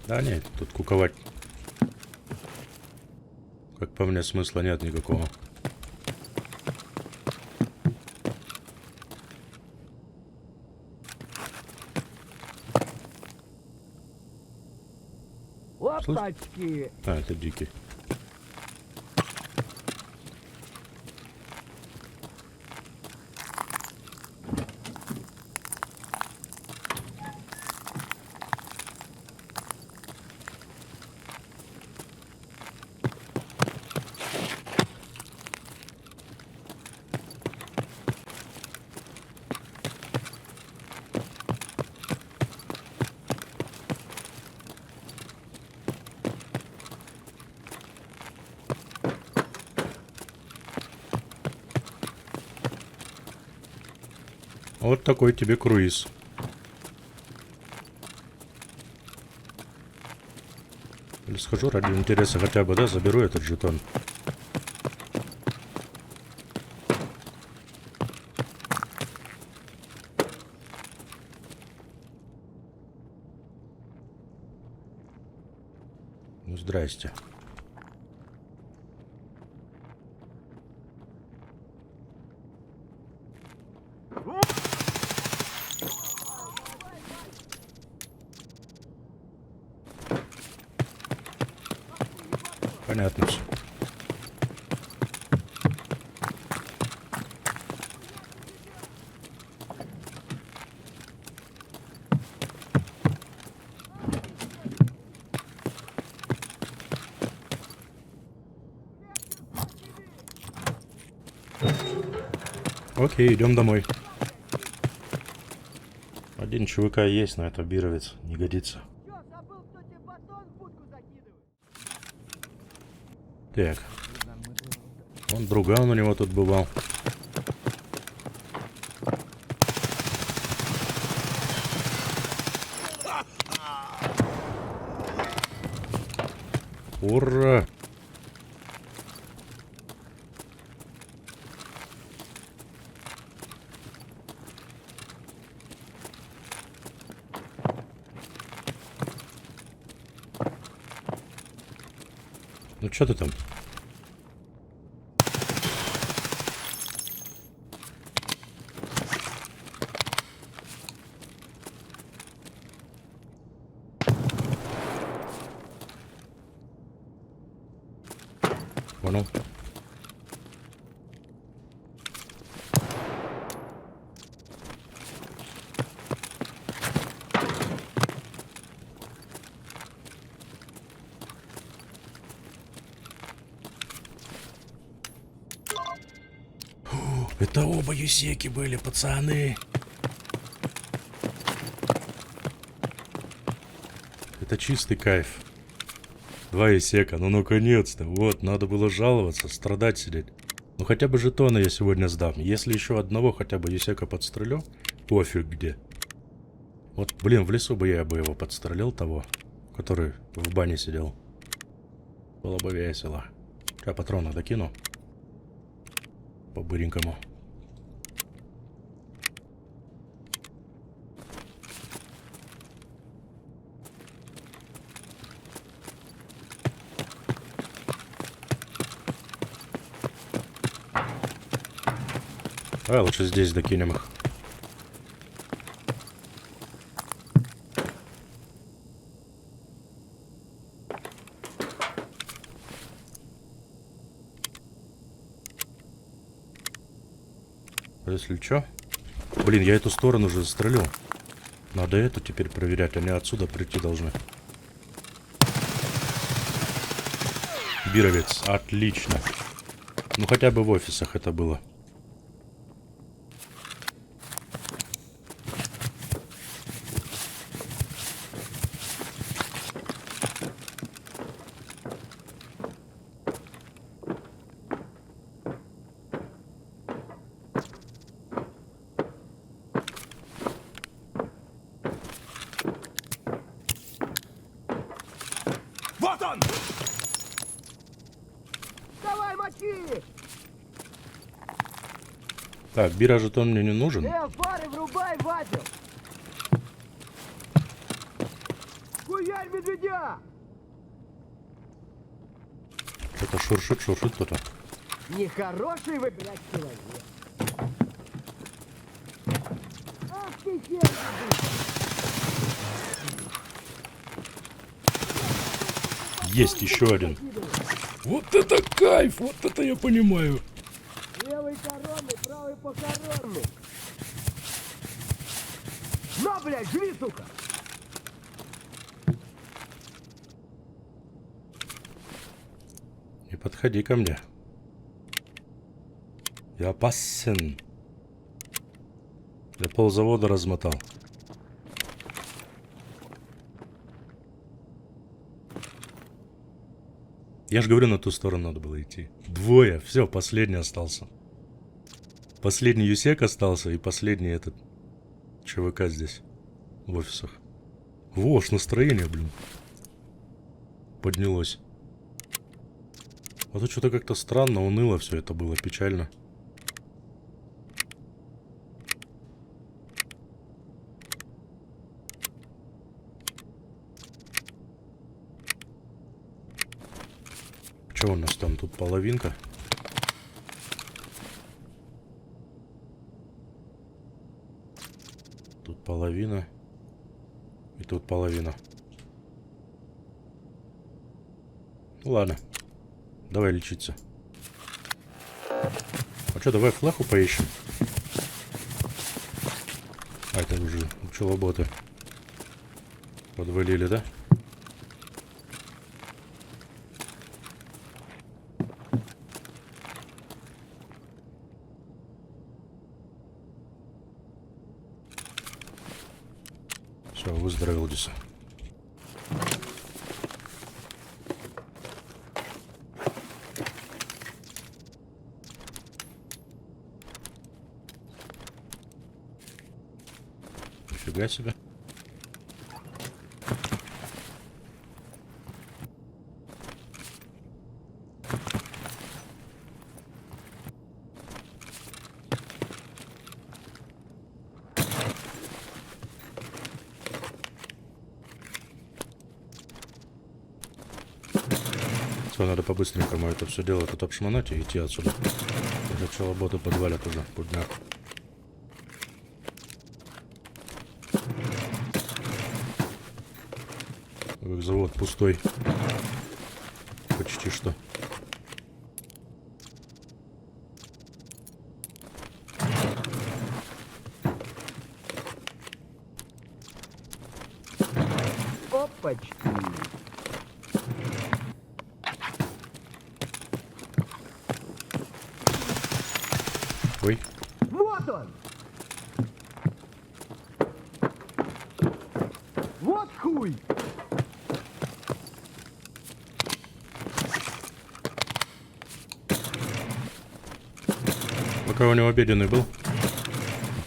Да нет, тут куковать, как по мне, смысла нет никакого. Лопатки! А, это дикий. Вот такой тебе круиз. Или схожу ради интереса хотя бы, да, заберу этот жетон. Ну, здрасте. Понятно все. Окей, идем домой. Один ЧВК есть, но это бировец не годится. Чё, забыл, кто тебе батон в будку закидывает? Так. Вон друган у него тут бывал. Ура! Ну что ты там? Понял. Это оба юсеки были, пацаны. Это чистый кайф. Два юсека, ну наконец-то. Вот, надо было жаловаться, страдать сидеть. Ну хотя бы жетоны я сегодня сдам. Если еще одного хотя бы юсека подстрелю, пофиг где. Вот, блин, в лесу бы я бы его подстрелил, того, который в бане сидел. Было бы весело. Сейчас патроны докину. По-быренькому. Давай лучше здесь докинем их. Если чё. Блин, я эту сторону уже застрелил. Надо эту теперь проверять, они отсюда прийти должны. Бировец, отлично. Ну хотя бы в офисах это было. Вот он! Давай, мочи! Так, бира жетон мне не нужен. Фары врубай, Вадим! Хуярь медведя! Что-то шуршит кто-то. Нехороший вы, блядь, человек. Ах ты хер! Есть еще один. Вот это кайф, вот это я понимаю. Левый коронный, правый покоронный. На, блядь, живи, сука! Не подходи ко мне. Я опасен. Я ползавода размотал. Я же говорю, на ту сторону надо было идти. Двое, все, последний остался. Последний юсек остался и последний этот ЧВК здесь, в офисах. Во, аж настроение, блин, поднялось. А то что-то как-то странно, уныло все это было, печально. Что у нас там? Тут половинка. Тут половина. И тут половина. Ну ладно. Давай лечиться. А что, давай флеху поищем. А, это уже пчелоботы подвалили, да? Все, выздоровел Диса. Нифига себе. Все, надо по-быстренькому это все дело тут обшмонать и идти отсюда. Уже пчелоботы подвалят уже, пудняк. Как завод пустой. Почти что. Опачки. Ой, Вот он! Вот хуй! пока у него обеденный был,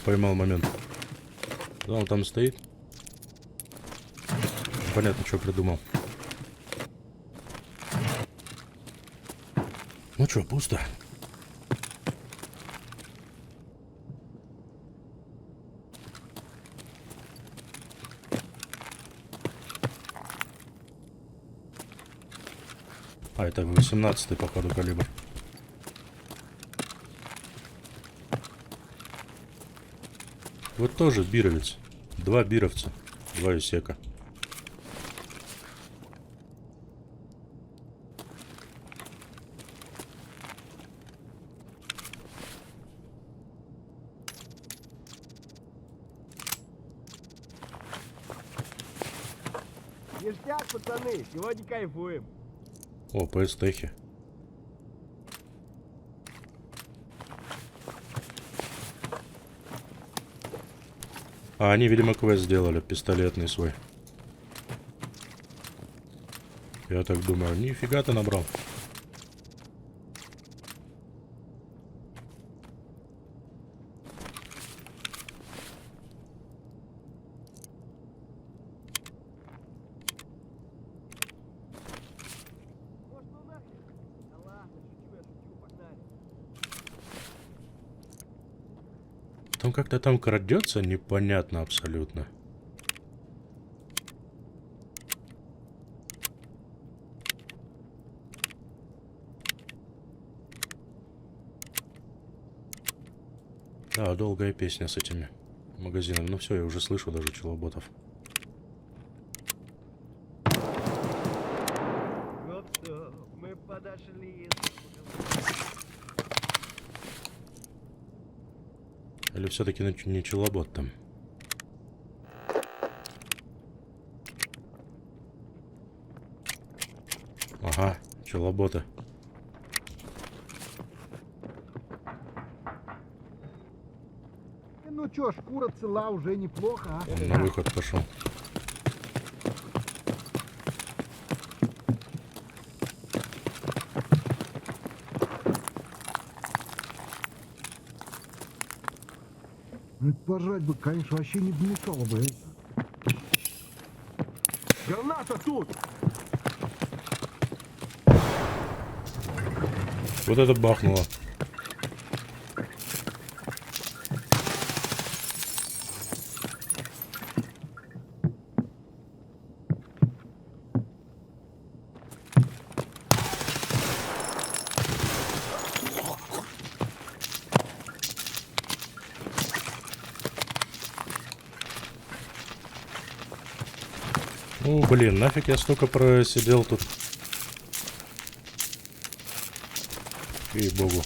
поймал момент. Да, он там стоит. Понятно, что придумал. Ну что, пусто. А, это 18-й, походу, калибр. Вот тоже бировец. Два бировца. Два исека. Ништяк, пацаны, сегодня кайфуем. О, ПСТхи. А они, видимо, квест сделали, пистолетный свой. Я так думаю, нифига ты набрал. Может, ну нахер? Да ладно, шучу, я шучу, погнали. Там как-то там крадется непонятно абсолютно. Да, долгая песня с этими магазинами. Ну все, я уже слышу даже челоботов. Вот все, мы подошли. Или все-таки не челобот там? Ага, челоботы. Ну чё, шкура цела, уже неплохо, а? Он на выход пошел. Ну, пожрать бы, конечно, вообще не помешало бы. Граната тут! Вот это бахнуло. Ну, блин, нафиг я столько просидел тут. Ей-богу.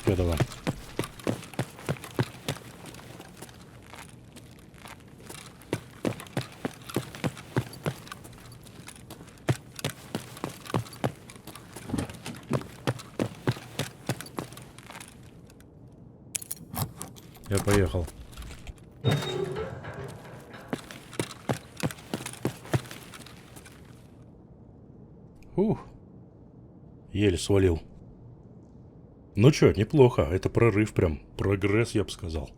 Этого. Я поехал. Ух. Еле свалил. Ну чё, неплохо. Это прорыв прям. Прогресс, я бы сказал.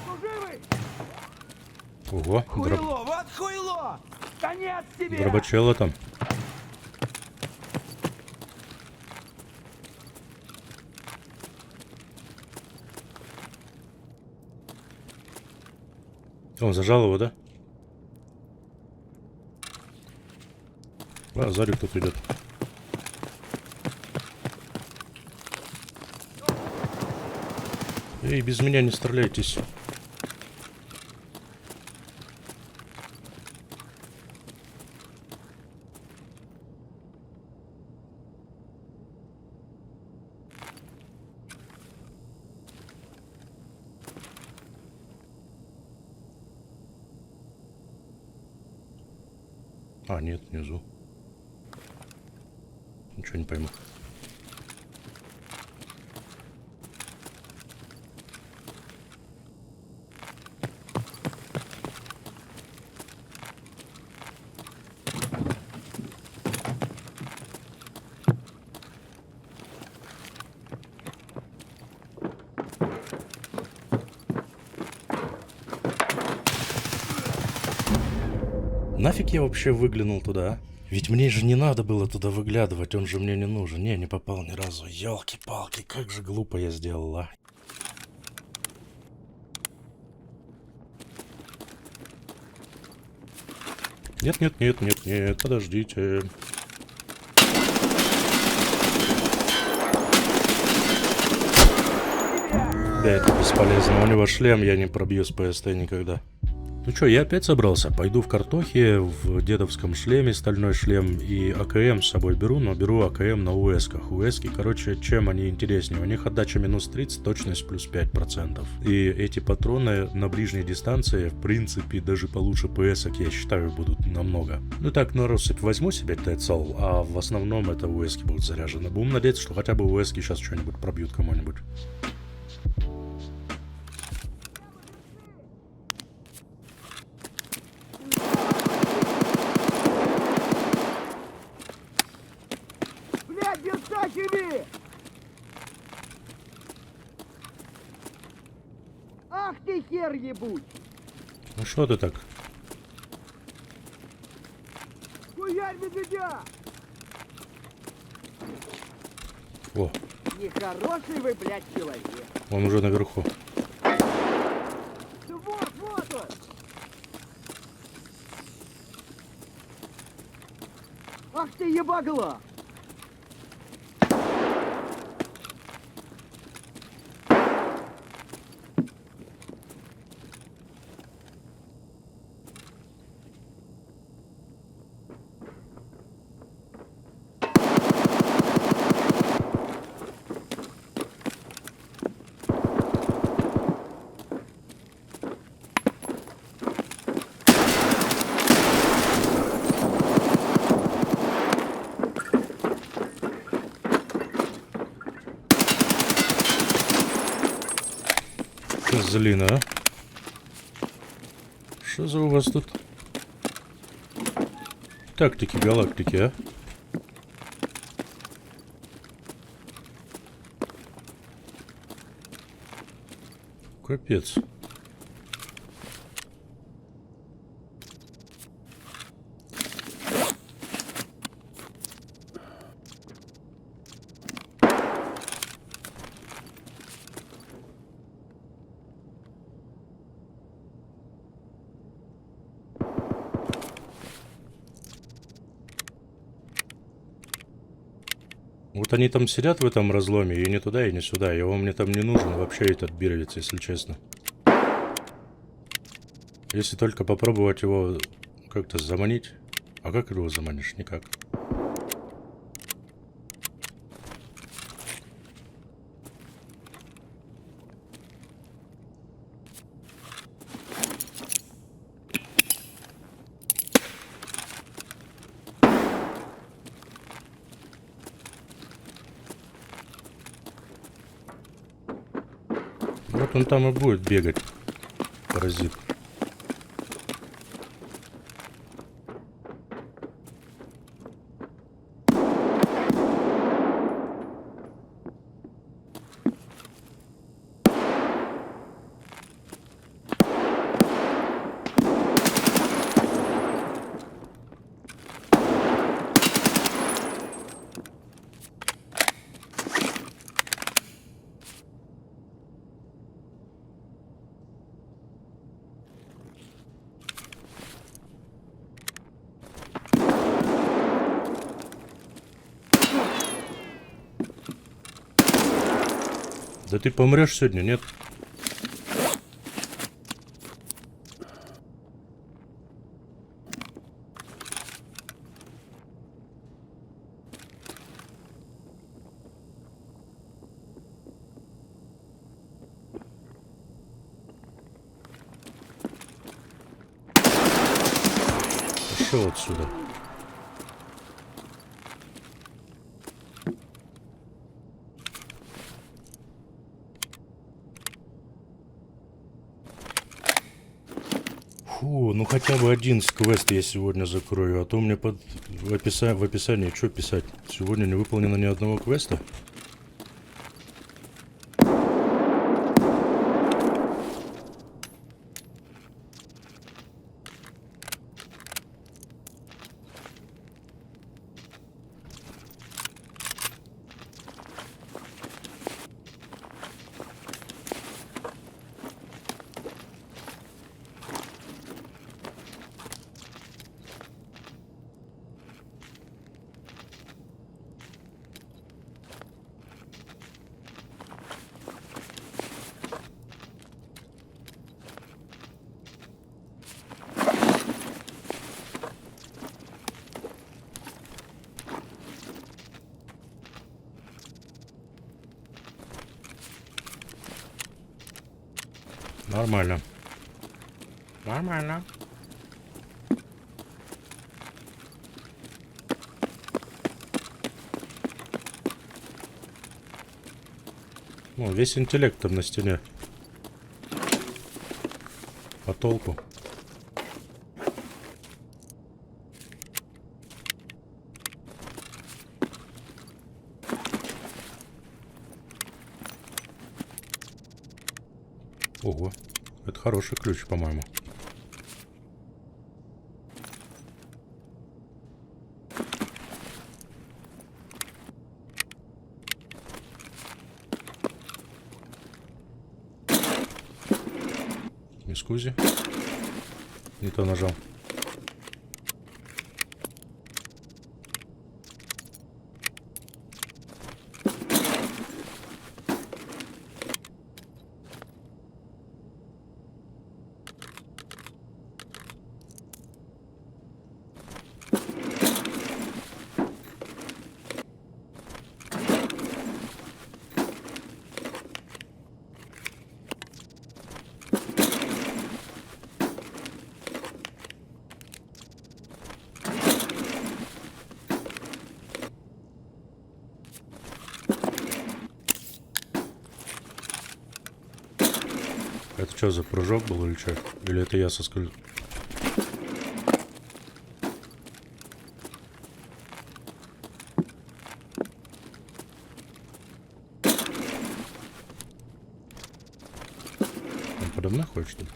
Служивый! Ого, Хуйло, вот хуйло! Конец тебе! дробачело там. Он зажал его, да? А, сзади кто-то идет. Эй, без меня не стреляйтесь. А, нет, внизу. Ничего не пойму. Нафиг я вообще выглянул туда, а? Ведь мне же не надо было туда выглядывать, он же мне не нужен. Не попал ни разу. Ёлки-палки, как же глупо я сделал, а. Нет, подождите. Да, это бесполезно. У него шлем, я не пробью с ПСТ никогда. Ну что, я опять собрался. Пойду в картохе, в дедовском шлеме, стальной шлем и АКМ с собой беру, но беру АКМ на УС-ках. УС-ки, короче, чем они интереснее? У них отдача минус 30, точность плюс 5%. И эти патроны на ближней дистанции, в принципе, даже получше ПС-ок, я считаю, будут намного. Ну так, на россыпь возьму себе ТЦЛ, а в основном это УС-ки будут заряжены. Будем надеяться, что хотя бы УС-ки сейчас что-нибудь пробьют кому-нибудь. Ах ты хер ебуть! Ну что ты так? Хуярь медведя! О, Нехороший вы, блядь, человек! он уже наверху. Да вот он! Ах ты ебагла! Козлина, а? Что за у вас тут тактики галактики, а? Капец. Вот они там сидят в этом разломе, и не туда, и не сюда. Его мне там не нужен вообще, этот бировец, если честно. Если только попробовать его как-то заманить. А как его заманишь? Никак. Вот он там и будет бегать, паразит. Да ты помрешь сегодня, нет? Пошел отсюда. Фу, ну хотя бы один квест я сегодня закрою, а то мне в описании что писать? Сегодня не выполнено ни одного квеста. Нормально. Нормально. Ну, весь интеллект там на стене. По толку. Ого, это хороший ключ, по-моему. Мискузи. Не то нажал. Это что за прыжок был или что? Или это я соскользнул? Он подо мной ходит, что ли?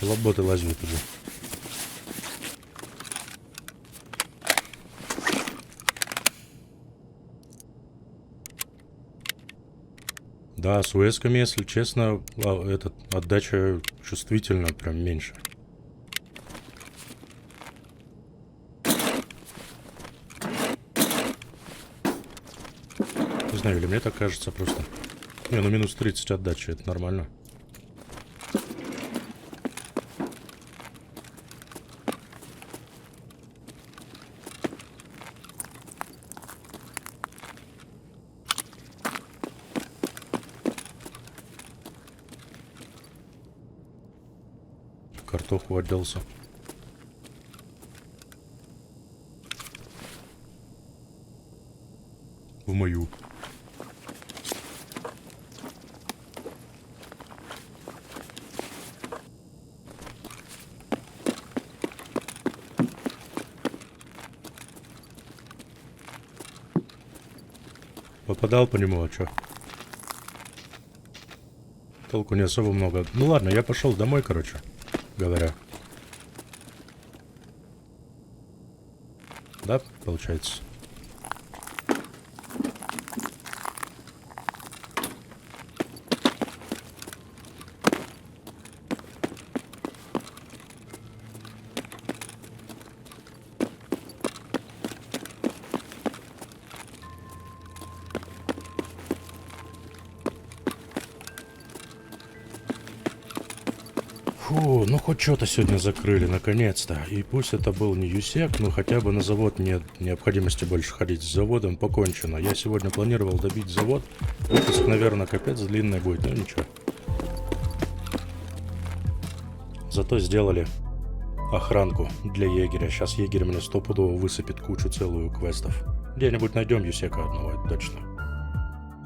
Челоботы лазят уже. Да, с УС-ками, если честно, отдача чувствительно прям меньше. Не знаю, или мне так кажется просто. Не, ну минус 30 отдачи, это нормально. Картоху отделся. В мою. Попадал по нему, а чё? Толку не особо много. Ну ладно, я пошел домой, короче говоря. Да, получается. Фу, ну хоть что-то сегодня закрыли, наконец-то. И пусть это был не ЮСЕК, но хотя бы на завод нет необходимости больше ходить. С заводом покончено. Я сегодня планировал добить завод. Выпуск, наверное, капец длинный будет, но ничего. Зато сделали охранку для егеря. Сейчас егерь мне стопудово высыпет кучу целую квестов. Где-нибудь найдем ЮСЕКа одного, это точно.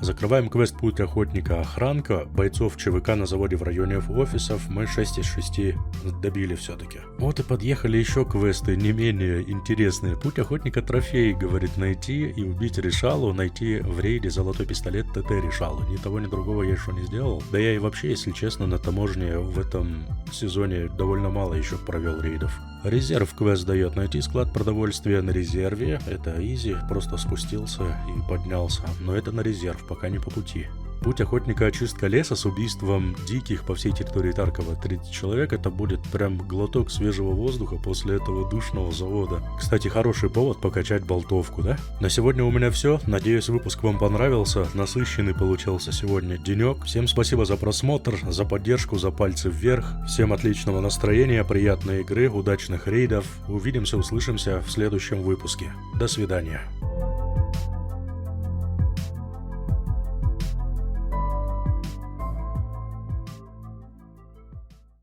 Закрываем квест «Путь охотника. Охранка». Бойцов ЧВК на заводе в районе офисов мы 6 из 6 добили все-таки. Вот и подъехали еще квесты, не менее интересные. «Путь охотника. Трофей», говорит, найти и убить решалу, найти в рейде золотой пистолет ТТ решалу. Ни того, ни другого я еще не сделал. Да я и вообще, если честно, на таможне в этом сезоне довольно мало еще провел рейдов. Резерв квест дает найти склад продовольствия на резерве. Это изи, просто спустился и поднялся. Но это на резерв, пока не по пути. Путь охотника очистка леса с убийством диких по всей территории Таркова. 30 человек, это будет прям глоток свежего воздуха после этого душного завода. Кстати, хороший повод покачать болтовку, да? На сегодня у меня все. Надеюсь, выпуск вам понравился. Насыщенный получился сегодня денек. Всем спасибо за просмотр, за поддержку, за пальцы вверх. Всем отличного настроения, приятной игры, удачных рейдов. Увидимся, услышимся в следующем выпуске. До свидания.